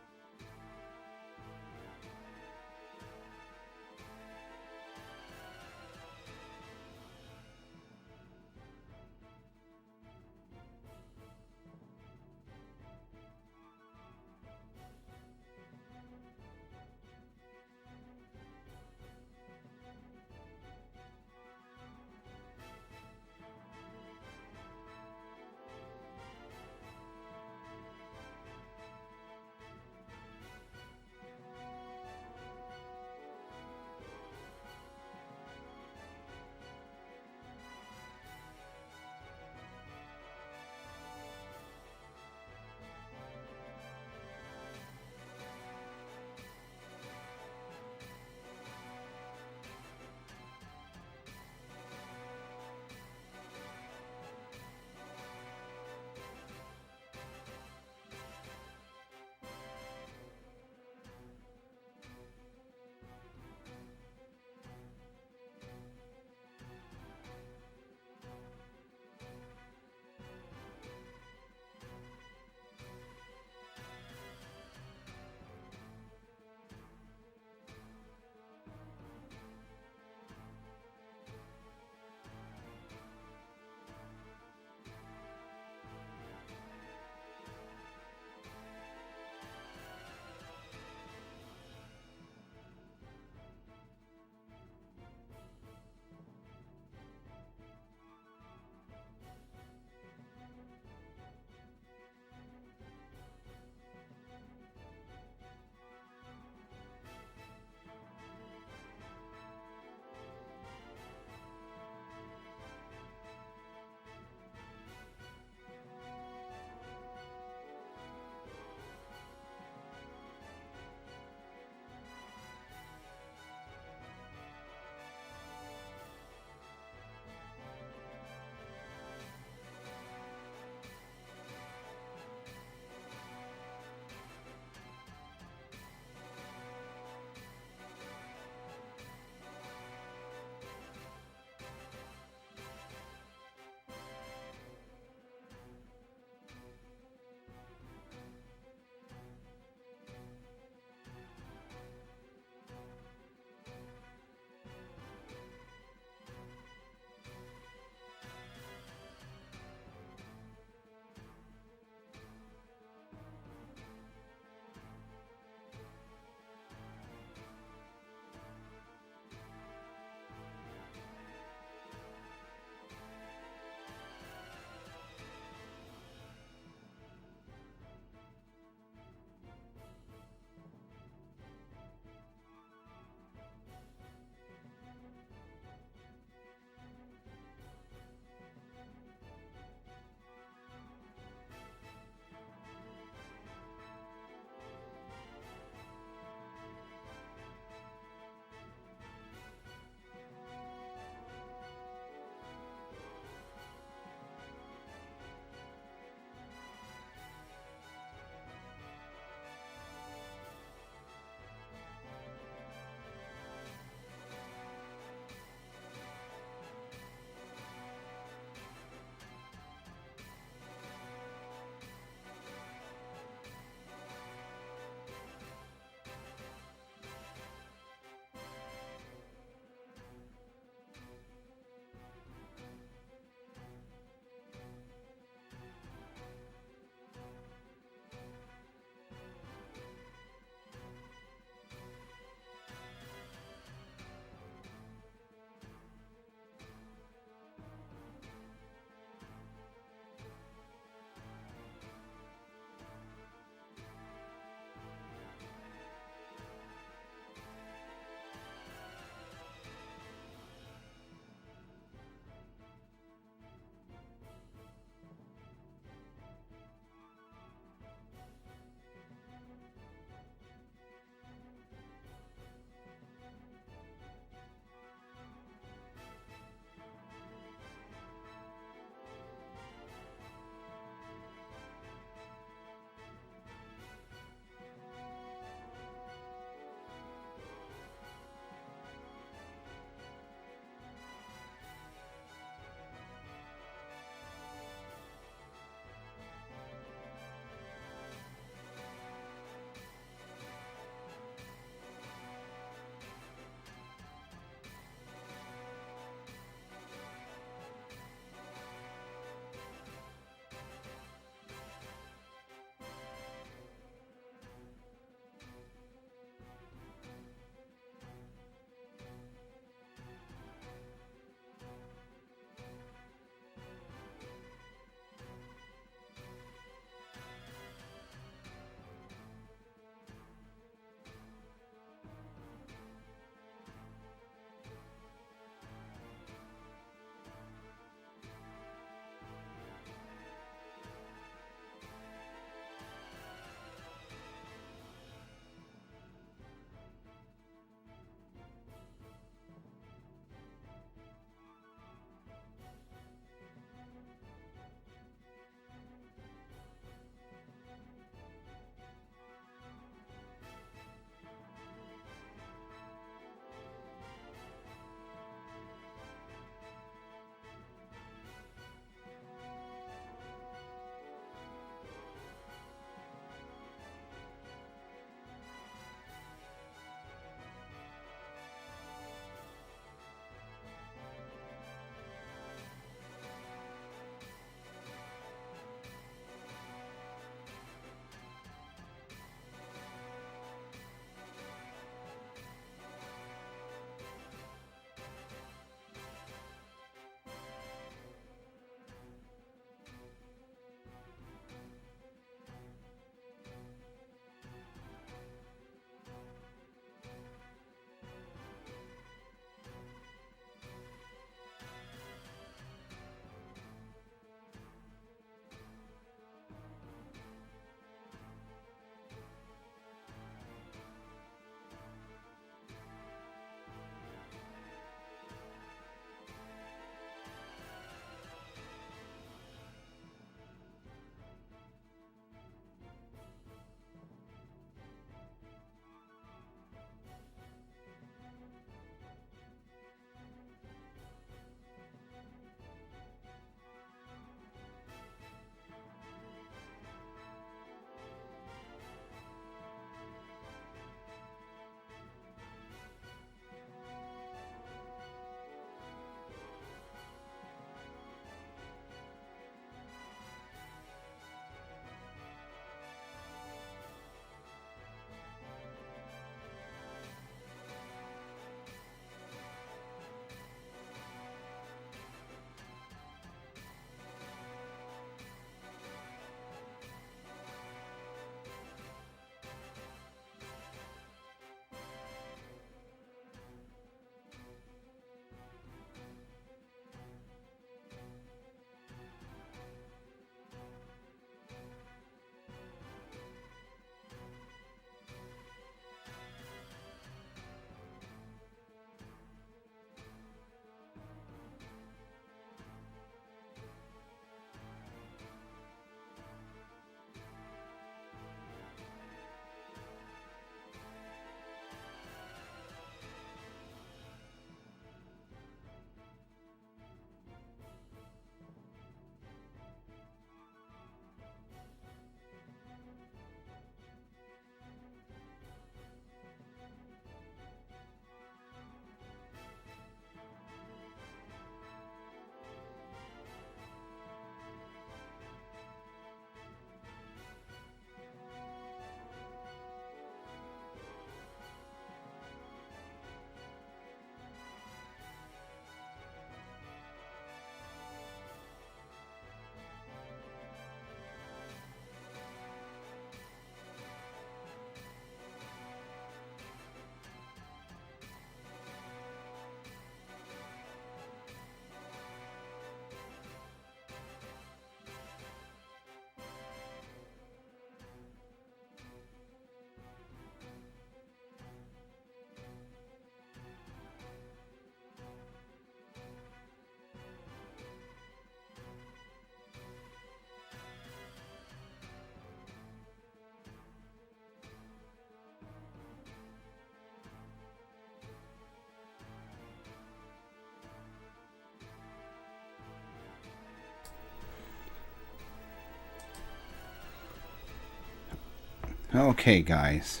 Okay, guys.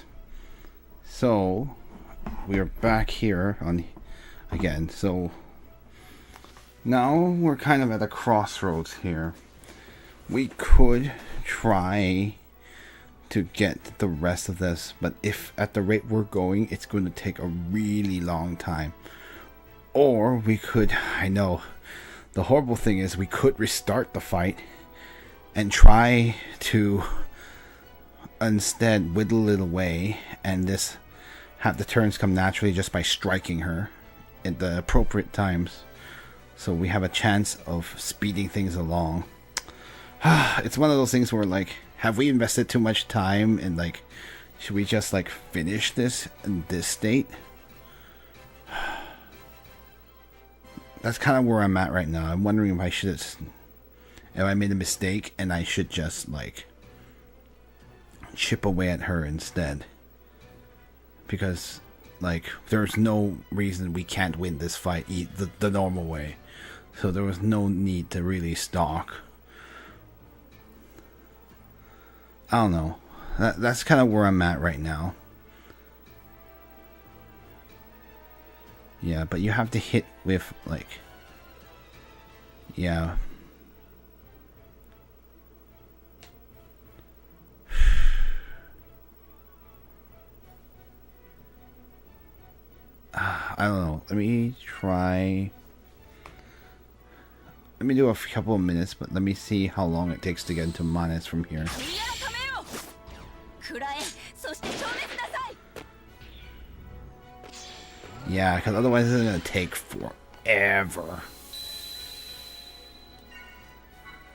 So, we are back here on again. So, now we're kind of at a crossroads here. We could try to get the rest of this, but if at the rate we're going, it's going to take a really long time. Or we could, I know, the horrible thing is we could restart the fight and try to instead whittle it away and this have the turns come naturally just by striking her at the appropriate times, so we have a chance of speeding things along. It's one of those things where, like, have we invested too much time, and like, should we just like finish this in this state? That's kind of where I'm at right now. I'm wondering if I should, if I made a mistake and I should just like chip away at her instead, because like there's no reason we can't win this fight the normal way, so there was no need to really stalk. I don't know. That's kind of where I'm at right now. Yeah, but you have to hit with like, yeah. I don't know. Let me try. Let me do a couple of minutes, but let me see how long it takes to get into Manes from here. Yeah, because otherwise it's going to take forever.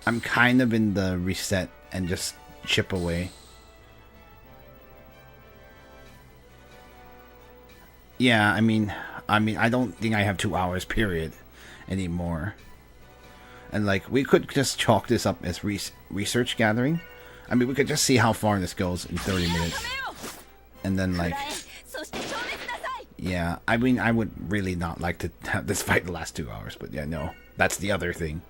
I'm kind of in the reset and just chip away. Yeah, I mean, I don't think I have 2 hours period anymore. And like, we could just chalk this up as research gathering. I mean, we could just see how far this goes in 30 minutes. And then like, yeah, I mean, I would really not like to have this fight the last 2 hours, but yeah, no, that's the other thing.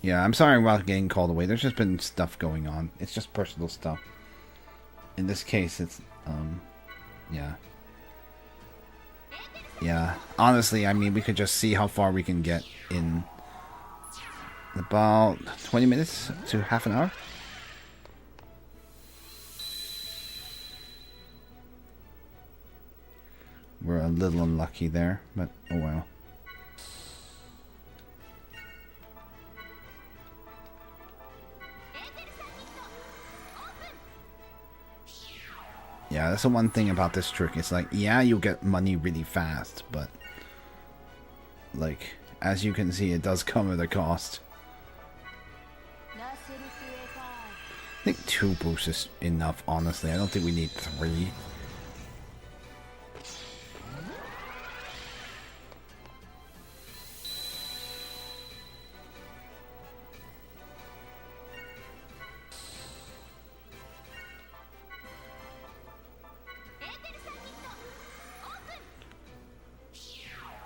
Yeah, I'm sorry about getting called away. There's just been stuff going on. It's just personal stuff. In this case, it's, yeah. Yeah, honestly, I mean, we could just see how far we can get in about 20 minutes to half an hour. We're a little unlucky there, but oh well. Yeah, that's the one thing about this trick. It's like, yeah, you'll get money really fast, but like, as you can see, it does come at a cost. I think 2 boosts is enough, honestly. I don't think we need 3.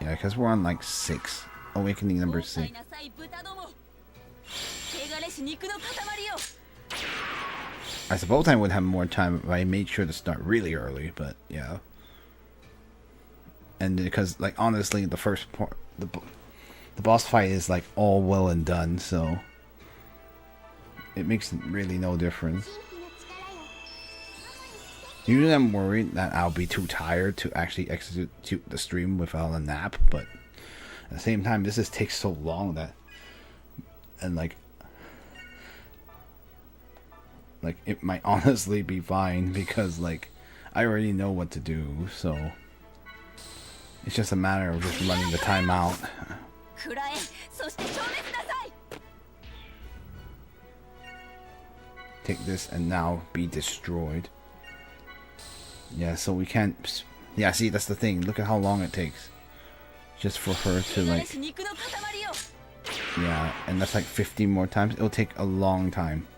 Yeah, because we're on like 6. Awakening number 6. I suppose I would have more time if I made sure to start really early, but yeah. And because, like, honestly, the first part, the boss fight is like all well and done, so it makes really no difference. Usually I'm worried that I'll be too tired to actually execute the stream without a nap, but at the same time, this just takes so long that, and like it might honestly be fine because like I already know what to do, so it's just a matter of just running the time out. Take this and now be destroyed. Yeah, so we can't. Yeah, see, that's the thing. Look at how long it takes just for her to like. Yeah, and that's like 50 more times. It'll take a long time.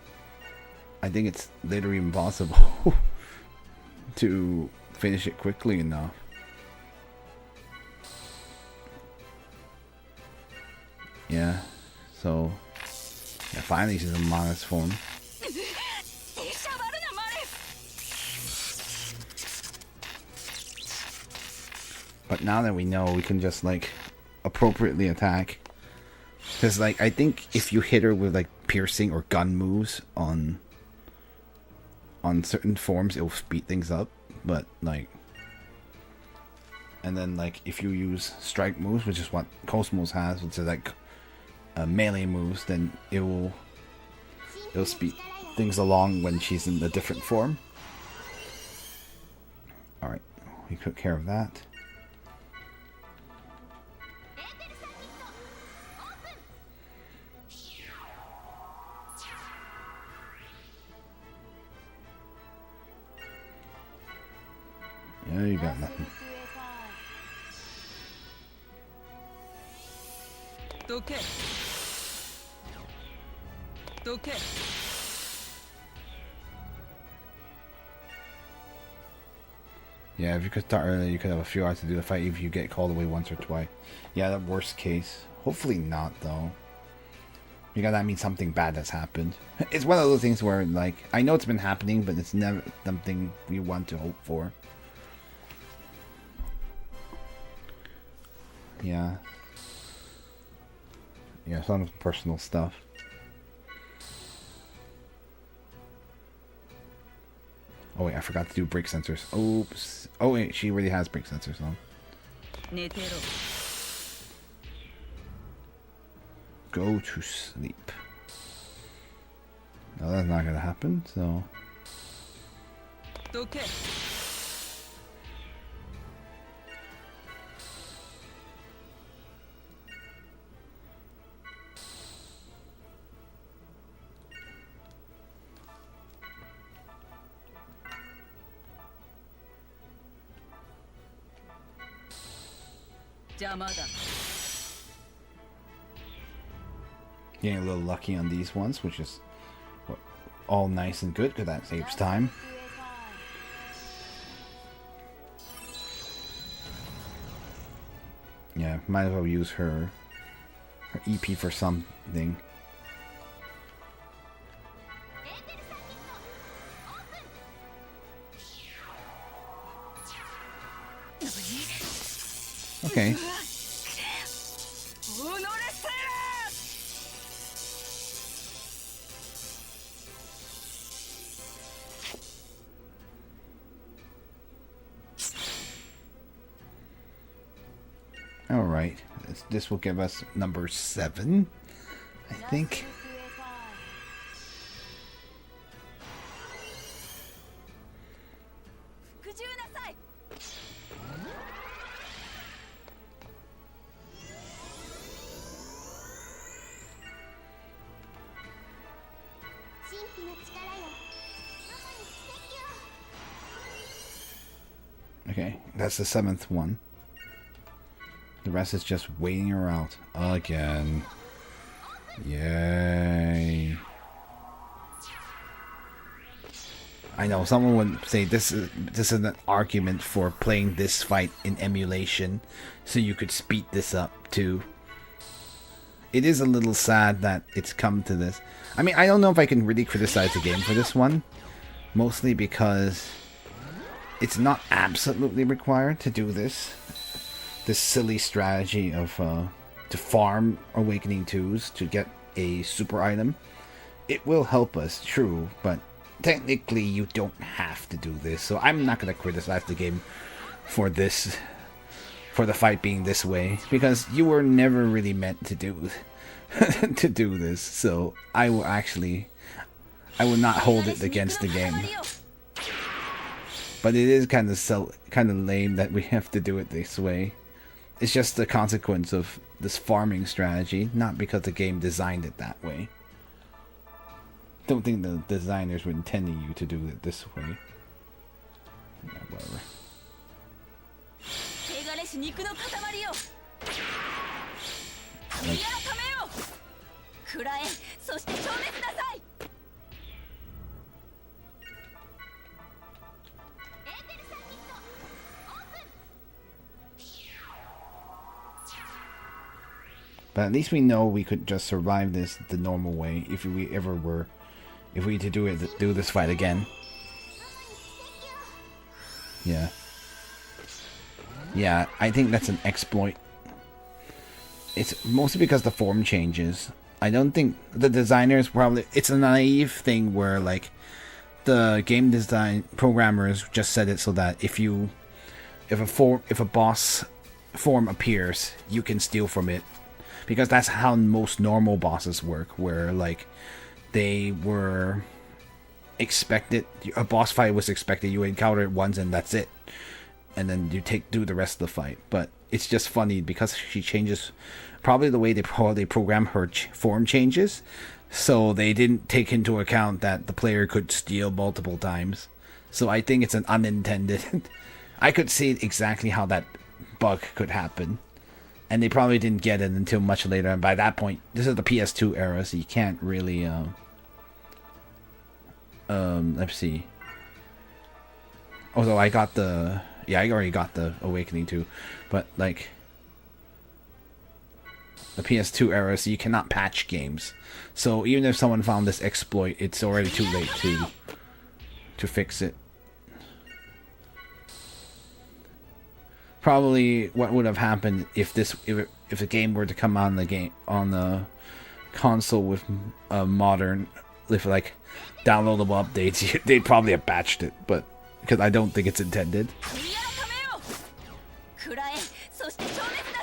I think it's literally impossible to finish it quickly enough. Yeah. So, yeah, finally she's in Mana's form. But now that we know, we can just, like, appropriately attack. Because, like, I think if you hit her with, like, piercing or gun moves on certain forms, it'll speed things up. But, like... And then, like, if you use strike moves, which is what Cosmos has, which is, like, melee moves, then it'll speed things along when she's in a different form. Alright, we took care of that. Yeah, you got nothing. Okay. Okay. Yeah, if you could start earlier, you could have a few hours to do the fight if you get called away once or twice. Yeah, the worst case. Hopefully not, though. Because that means something bad has happened. It's one of those things where, like, I know it's been happening, but it's never something we want to hope for. Yeah. Yeah, some personal stuff. Oh wait, I forgot to do brake sensors. Oops. Oh wait, she already has brake sensors on. Go to sleep. No, that's not gonna happen, so... Okay. Getting a little lucky on these ones, which is all nice and good because that saves time. Yeah, might as well use her EP for something. Okay. Alright, this will give us number 7, I think. Okay, that's the 7th one. The rest is just waiting her out again. Yay. I know someone would say this is an argument for playing this fight in emulation so you could speed this up too. It is a little sad that it's come to this. I mean, I don't know if I can really criticize the game for this one, mostly because it's not absolutely required to do this silly strategy of to farm Awakening 2s to get a super item. It will help us, true, but technically you don't have to do this, so I'm not going to criticize the game for this, for the fight being this way, because you were never really meant to do to do this, so I will not hold it against the game. But it is kind of lame that we have to do it this way. It's just the consequence of this farming strategy, not because the game designed it that way. Don't think the designers were intending you to do it this way. Yeah, whatever. Like, But at least we know we could just survive this the normal way if we ever were, if we to do this fight again. Yeah. Yeah, I think that's an exploit. It's mostly because the form changes. I don't think the designers probably... It's a naive thing where, like, the game design programmers just said it so that if a boss form appears, you can steal from it. Because that's how most normal bosses work, where, like, they were expected... A boss fight was expected, you encounter it once and that's it. And then you do the rest of the fight. But it's just funny because she changes... Probably the way they program her form changes. So they didn't take into account that the player could steal multiple times. So I think it's an unintended... I could see exactly how that bug could happen. And they probably didn't get it until much later. And by that point, this is the PS2 era, so you can't really... let's see. Although I got the... Yeah, I already got the Awakening too. But, like... The PS2 era, so you cannot patch games. So even if someone found this exploit, it's already too late to fix it. Probably what would have happened if the game were to come on the console with modern, with like downloadable updates, they'd probably have patched it, but because I don't think it's intended.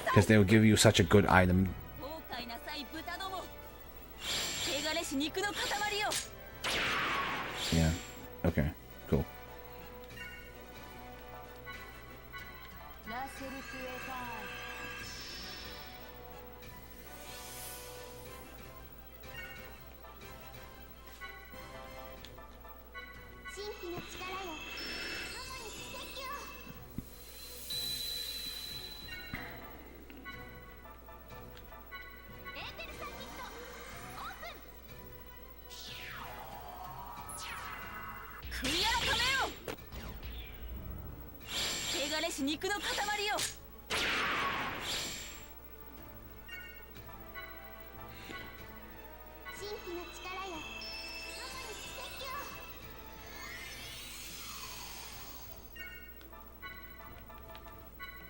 Because they will give you such a good item. Yeah. Okay. Cool.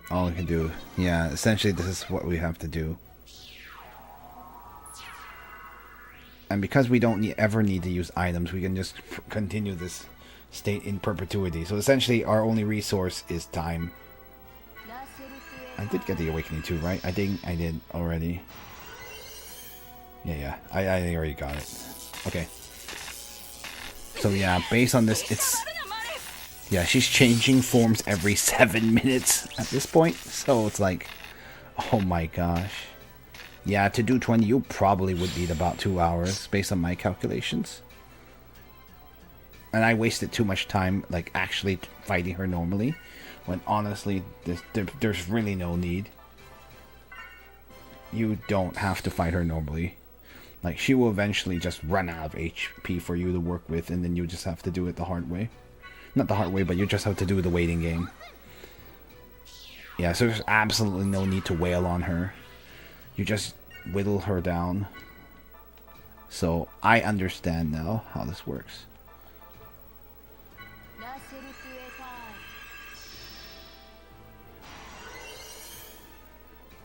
All I can do. Yeah, essentially this is what we have to do. And because we don't ever need to use items, we can just continue this state in perpetuity. So essentially our only resource is time. I did get the Awakening too, right? I think I did already. Yeah, I already got it. Okay. So yeah, based on this, it's... Yeah, she's changing forms every 7 minutes at this point. So it's like, oh my gosh. Yeah, to do 20, you probably would need about 2 hours based on my calculations. And I wasted too much time, like, actually fighting her normally. When honestly, there's really no need. You don't have to fight her normally. Like, she will eventually just run out of HP for you to work with, and then you just have to do it the hard way. Not the hard way, but you just have to do the waiting game. Yeah, so there's absolutely no need to wail on her. You just whittle her down. So, I understand now how this works.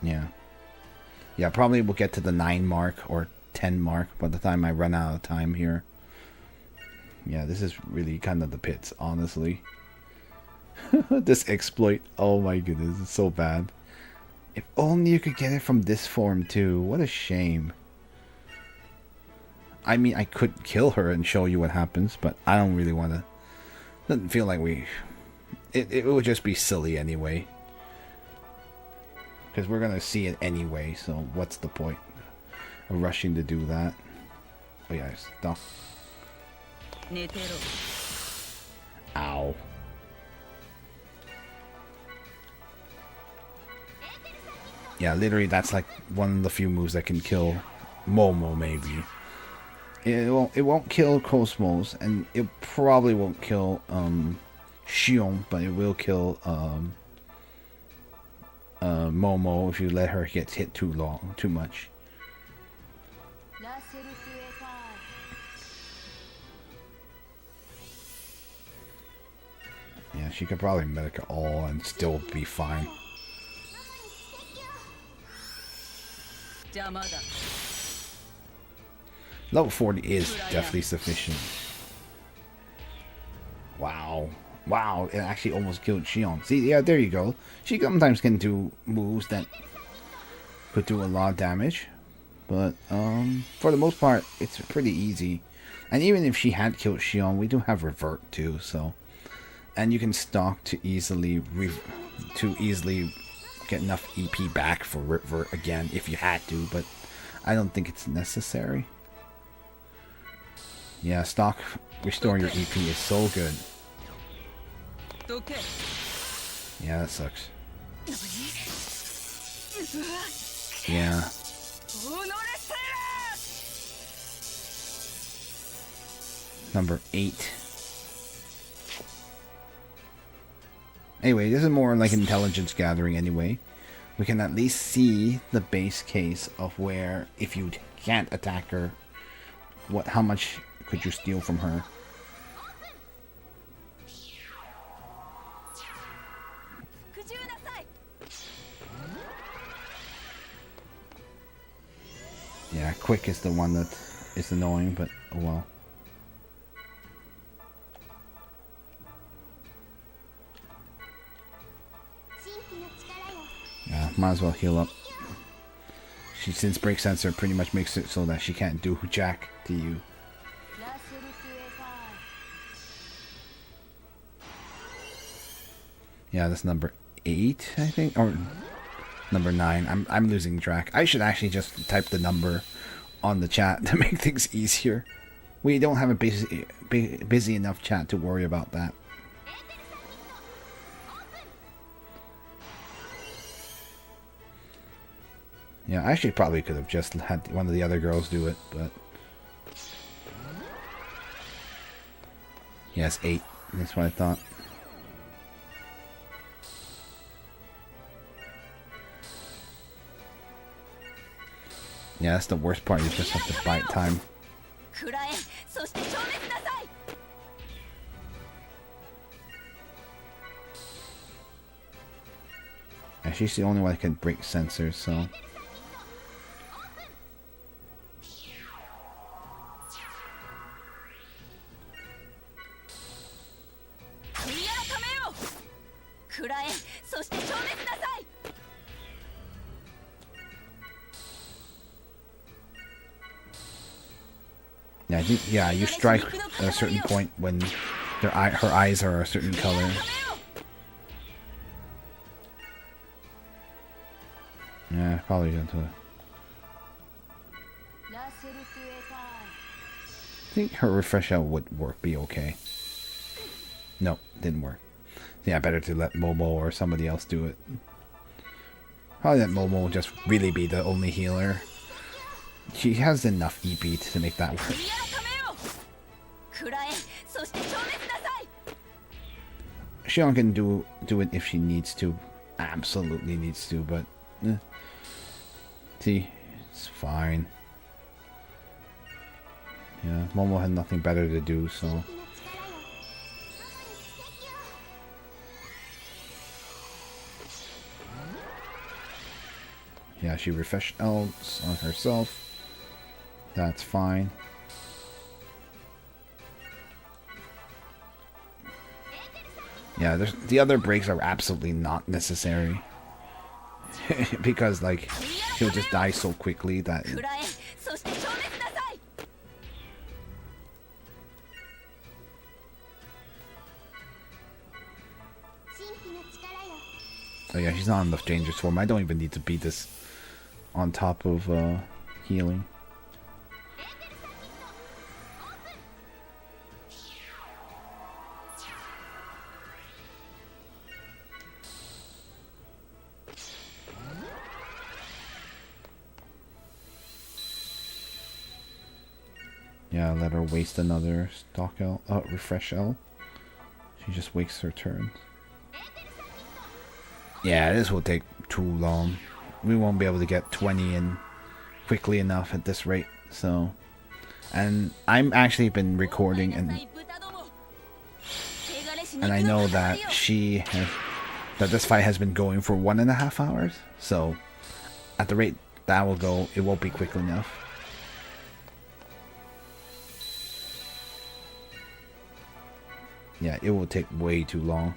Yeah. Yeah, probably we'll get to the 9 mark or 10 mark by the time I run out of time here. Yeah, this is really kind of the pits, honestly. This exploit, oh my goodness, it's so bad. If only you could get it from this form too. What a shame. I mean, I could kill her and show you what happens, but I don't really want to. Doesn't feel like we... It would just be silly anyway. Because we're going to see it anyway, so what's the point of rushing to do that? Oh yeah, stop. Ow. Yeah, literally that's like one of the few moves that can kill Momo, maybe. It won't kill Cosmos, and it probably won't kill Xion, but it will kill Momo if you let her get hit too much. Yeah, she could probably medic it all and still be fine. Level 40 is definitely sufficient. Wow. Wow, it actually almost killed Xion. See, yeah, there you go. She sometimes can do moves that could do a lot of damage. But, for the most part, it's pretty easy. And even if she had killed Xion, we do have Revert too, so... And you can stock to easily get enough EP back for Revert again if you had to, but I don't think it's necessary. Yeah, stock restoring your EP is so good. Yeah, that sucks. Yeah. Number 8. Anyway, this is more like intelligence gathering anyway. We can at least see the base case of where, if you can't attack her, how much could you steal from her. Yeah, quick is the one that is annoying, but oh well. Yeah, might as well heal up. Since Break Sensor pretty much makes it so that she can't do jack to you. Yeah, that's number 8, I think, or number 9. I'm losing track. I should actually just type the number on the chat to make things easier. We don't have a busy enough chat to worry about that. Yeah, I actually probably could have just had one of the other girls do it, but... Yes, 8. That's what I thought. Yeah, that's the worst part. You just have to bite time. Yeah, she's the only one that can break sensors, so... Yeah, I think, yeah, you strike at a certain point when her eyes are a certain color. Yeah, probably going to... I think her refresh out would be okay. No, didn't work. Yeah, better to let Momo or somebody else do it. Probably let Momo just really be the only healer. She has enough EP to make that work. Xion can do it if she needs to. Absolutely needs to, but... See, it's fine. Yeah, Momo had nothing better to do, so... Yeah, she refreshed else on herself. That's fine. Yeah, the other breaks are absolutely not necessary. Because, like, she'll just die so quickly that... Oh yeah, she's not in the dangerous form. I don't even need to beat this on top of healing. Yeah, let her waste another stock L, refresh L. She just wastes her turn. Yeah, this will take too long. We won't be able to get 20 in quickly enough at this rate. So, and I'm actually been recording, and I know that that this fight has been going for 1.5 hours. So, at the rate that will go, it won't be quick enough. Yeah, it will take way too long.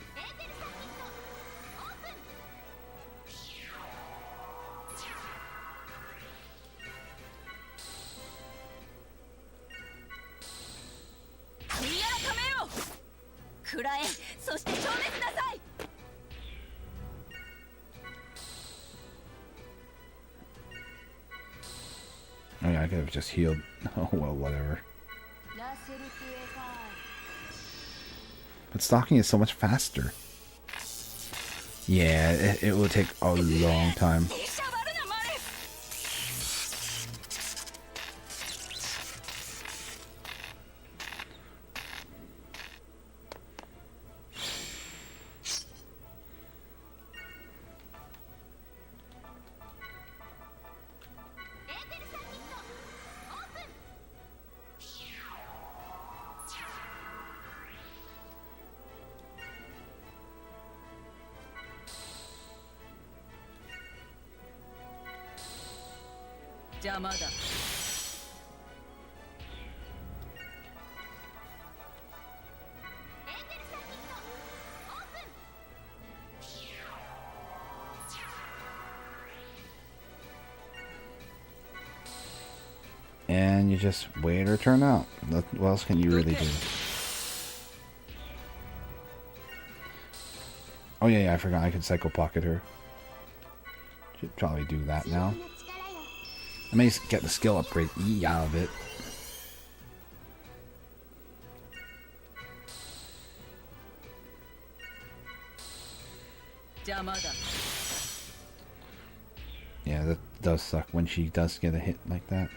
Oh yeah, I could have just healed. Oh well, whatever. But stalking is so much faster. Yeah, it will take a long time. And you just wait her turn out. What else can you really do? Oh yeah, I forgot I could Psycho Pocket her. Should probably do that now. I may get the skill upgrade E out of it. Yeah, that does suck when she does get a hit like that.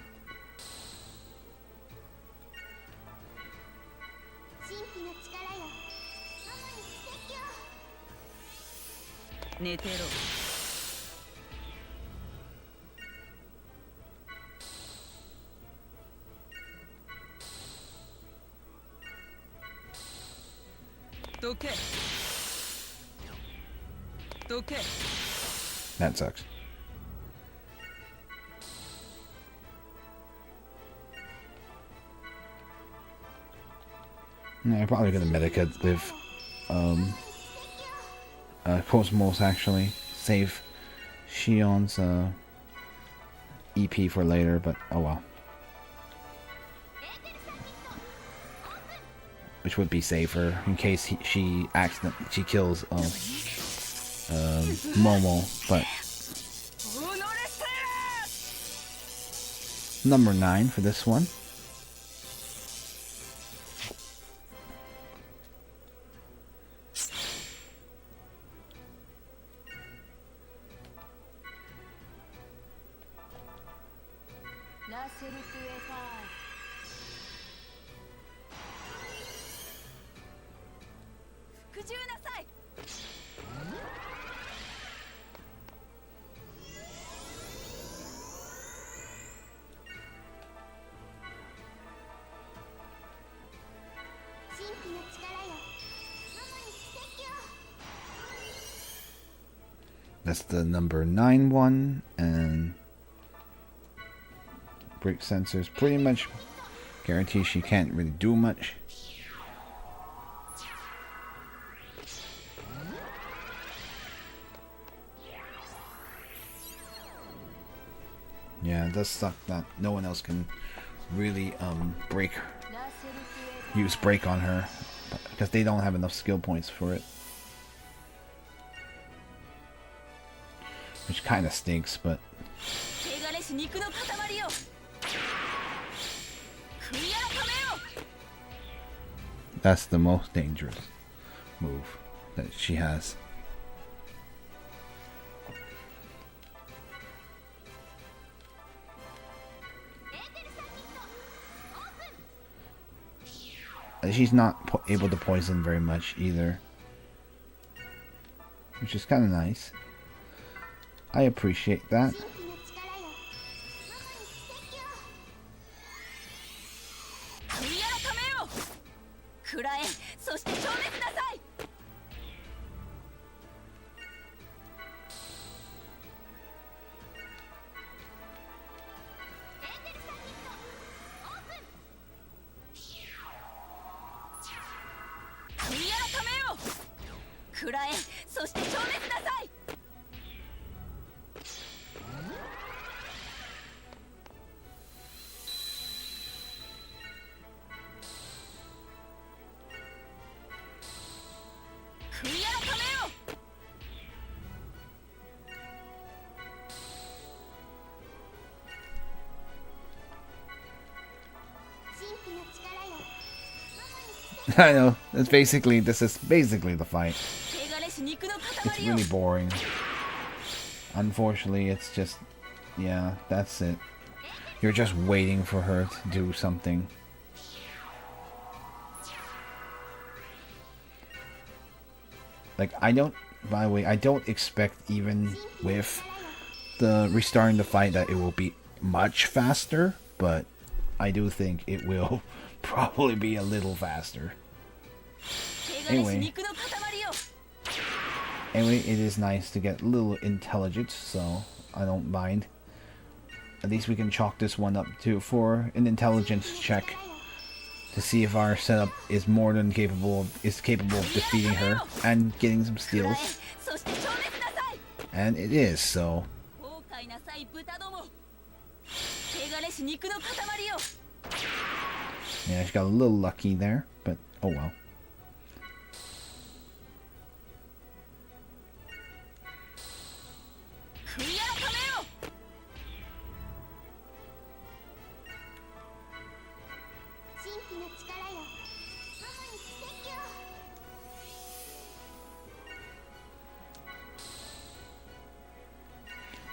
That sucks. Yeah, I'm probably gonna medikit with Cosmos actually. Save Shion's EP for later, but oh well. Which would be safer in case she kills Momo, but number 9 for this one. That's the number 9 one, and break sensors pretty much guarantee she can't really do much. Yeah, it does suck that no one else can really use break on her because they don't have enough skill points for it. Which kind of stinks, but that's the most dangerous move that she has. She's not able to poison very much either, which is kind of nice. I appreciate that. I know. This is basically the fight. It's really boring. Unfortunately, it's just... yeah, that's it. You're just waiting for her to do something. Like, by the way, I don't expect, even with the restarting the fight, that it will be much faster, but I do think it will probably be a little faster. Anyway, it is nice to get a little intelligence, so I don't mind. At least we can chalk this one up for an intelligence check to see if our setup is more than capable of defeating her and getting some steals. And it is, so. Yeah, she got a little lucky there, but oh well.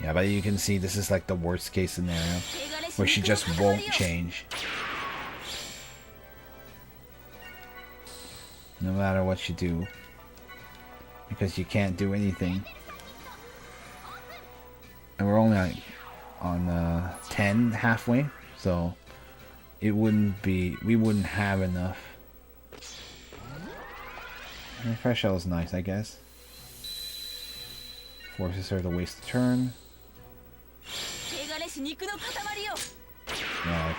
Yeah, but you can see this is like the worst case scenario, where she just won't change. No matter what you do. Because you can't do anything. And we're only like on 10 halfway, so we wouldn't have enough. And fresh shell is nice, I guess. Forces her to waste a turn. Yeah.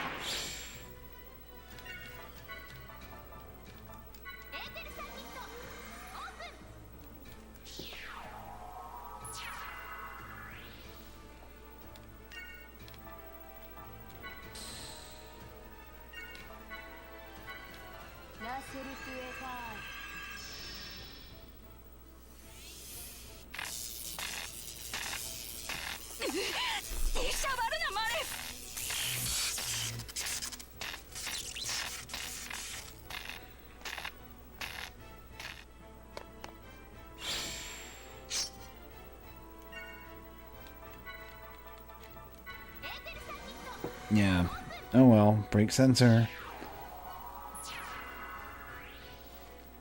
Yeah. Oh well, break sensor.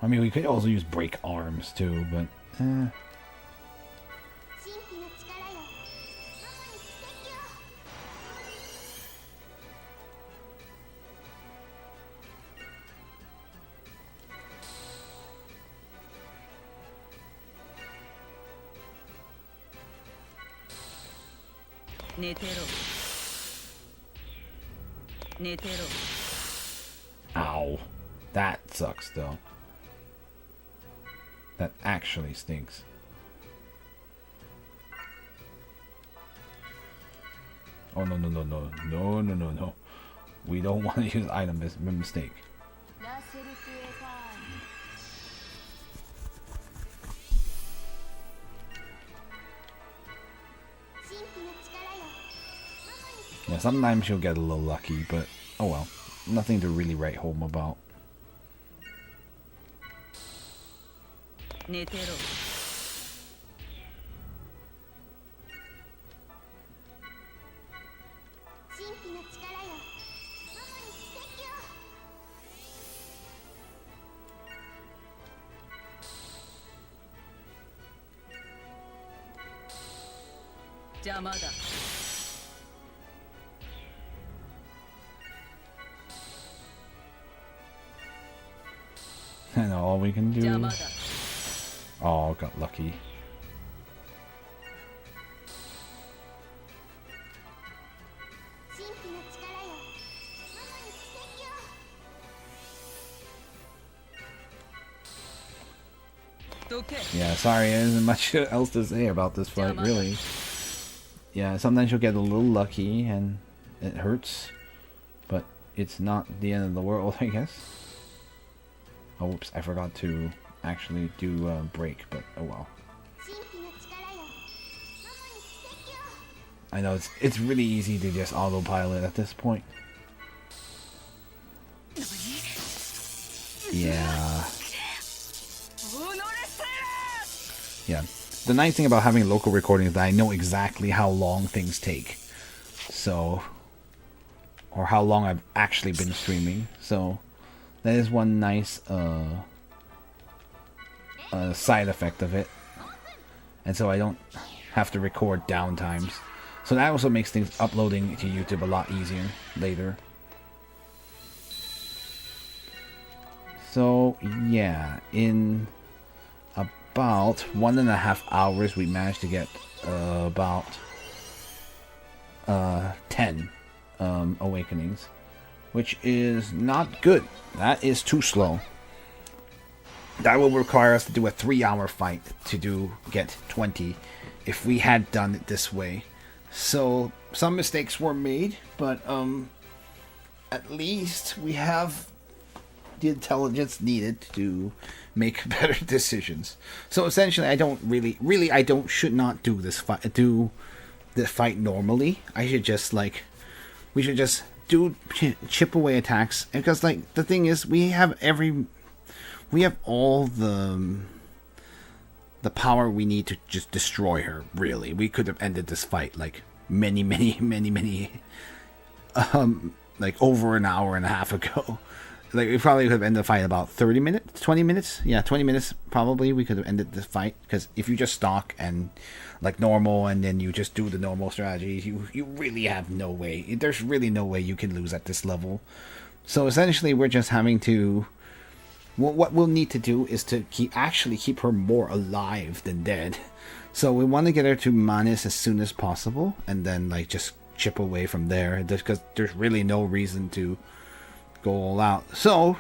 I mean, we could also use break arms too, but ow. That sucks though. That actually stinks. Oh no. We don't want to use item as a mistake. Yeah, sometimes she'll get a little lucky, but oh well. Nothing to really write home about. 邪魔だ And all we can do... 邪魔だ Oh, got lucky. 神秘の力よ、ママに奇跡を。 どけ Yeah, sorry, there isn't much else to say about this fight, really. Yeah, sometimes you'll get a little lucky and it hurts, but it's not the end of the world, I guess. Oh, whoops, I forgot to actually do a break, but oh well. 神秘の力よ、ママに奇跡を。 I know it's really easy to just autopilot at this point. Yeah. Yeah. The nice thing about having local recording is that I know exactly how long things take. So, or how long I've actually been streaming. So, that is one nice side effect of it. And so I don't have to record downtimes. So that also makes things uploading to YouTube a lot easier later. So, yeah, in about 1.5 hours we managed to get about 10 awakenings, which is not good. That is too slow. That will require us to do a 3-hour fight to get 20 if we had done it this way. So some mistakes were made, but at least we have the intelligence needed to make better decisions. So essentially, I don't should not do this fight normally. I should just we should just do chip away attacks, because the thing is, we have all the power we need to just destroy her. Really, we could have ended this fight many over an hour and a half ago. We probably could have ended the fight in about 30 minutes, 20 minutes. Yeah, 20 minutes probably we could have ended the fight, because if you just stalk and normal and then you just do the normal strategies, you really have no way. There's really no way you can lose at this level. So essentially, we're just having to... What we'll need to do is to keep her more alive than dead. So we want to get her to minus as soon as possible, and then just chip away from there, because there's really no reason to go all out. So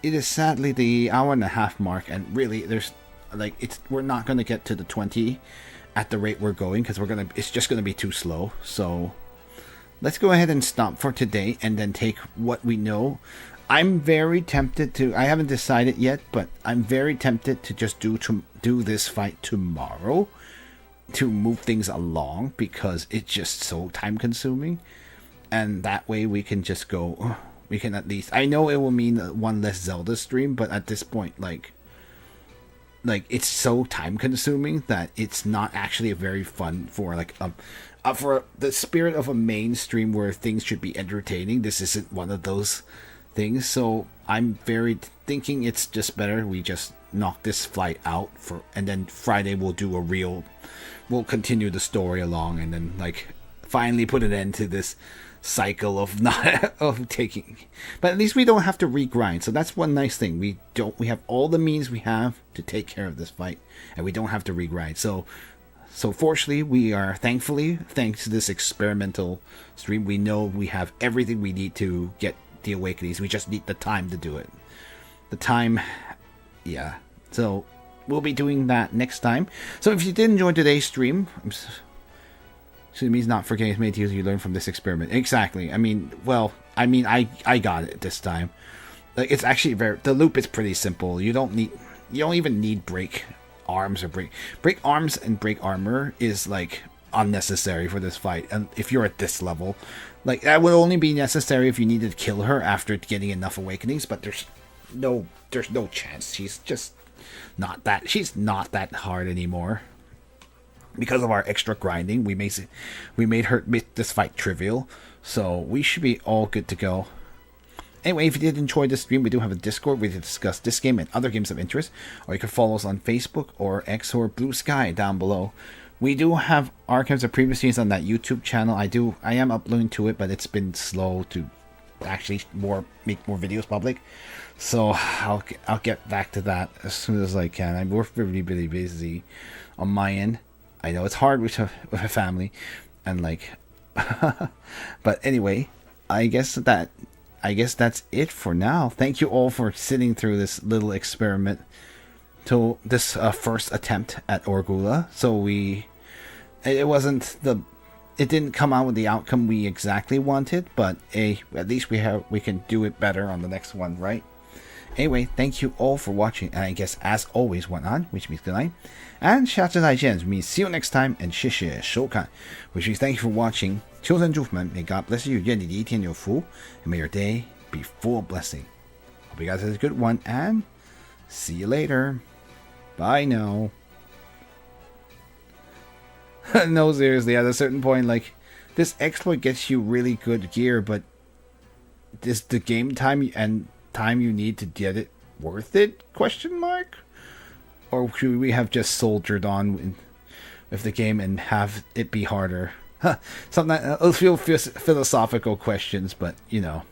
it is sadly the hour-and-a-half mark, and really there's we're not going to get to the 20 at the rate we're going, because it's just going to be too slow. So let's go ahead and stop for today and then take what we know. I'm very tempted to... I haven't decided yet, but I'm very tempted to just do this fight tomorrow to move things along, because it's just so time-consuming. And that way we can just go... We can at least... I know it will mean one less Zelda stream, but at this point, it's so time-consuming that it's not actually very fun for, for the spirit of a main stream where things should be entertaining. This isn't one of those things, so I'm very thinking it's just better we just knock this flight out and then Friday we'll continue the story along, and then finally put an end to this cycle of not of taking. But at least we don't have to regrind, so that's one nice thing. We have all the means we have to take care of this fight, and we don't have to regrind. So fortunately, we are thankfully, thanks to this experimental stream, we know we have everything we need to get the awakenings. We just need the time to do it. The time, yeah. So we'll be doing that next time. So if you did enjoy today's stream, he's not forgetting his made to use. You learn from this experiment. Exactly. I got it this time. It's actually the loop is pretty simple. You don't even need break arms or break arms and break armor is unnecessary for this fight. And if you're at this level, that would only be necessary if you needed to kill her after getting enough awakenings. But there's no chance. She's just not that. She's not that hard anymore. Because of our extra grinding, we made this fight trivial, so we should be all good to go. Anyway, if you did enjoy this stream, we do have a Discord where we discuss this game and other games of interest, or you can follow us on Facebook or X or Blue Sky down below. We do have archives of previous seasons on that YouTube channel. I am uploading to it, but it's been slow to actually make more videos public. So I'll get back to that as soon as I can. I'm really busy on my end. I know it's hard with a family, and like, but anyway, I guess that's it for now. Thank you all for sitting through this little experiment to this first attempt at Orgula. So it didn't come out with the outcome we exactly wanted, but at least we can do it better on the next one, right? Anyway, thank you all for watching, and I guess as always, 晚安, which means good night, and 下次再见, which means see you next time, and 谢谢收看, which means thank you for watching. 求神祝福们, may God bless you, 愿你的一天有福, and may your day be full of blessing. Hope you guys have a good one, and see you later. Bye now. No, seriously, at a certain point, like, this exploit gets you really good gear, but is the game time and time you need to get it worth it? Question mark? Or should we have just soldiered on with the game and have it be harder? Something a few philosophical questions, but you know.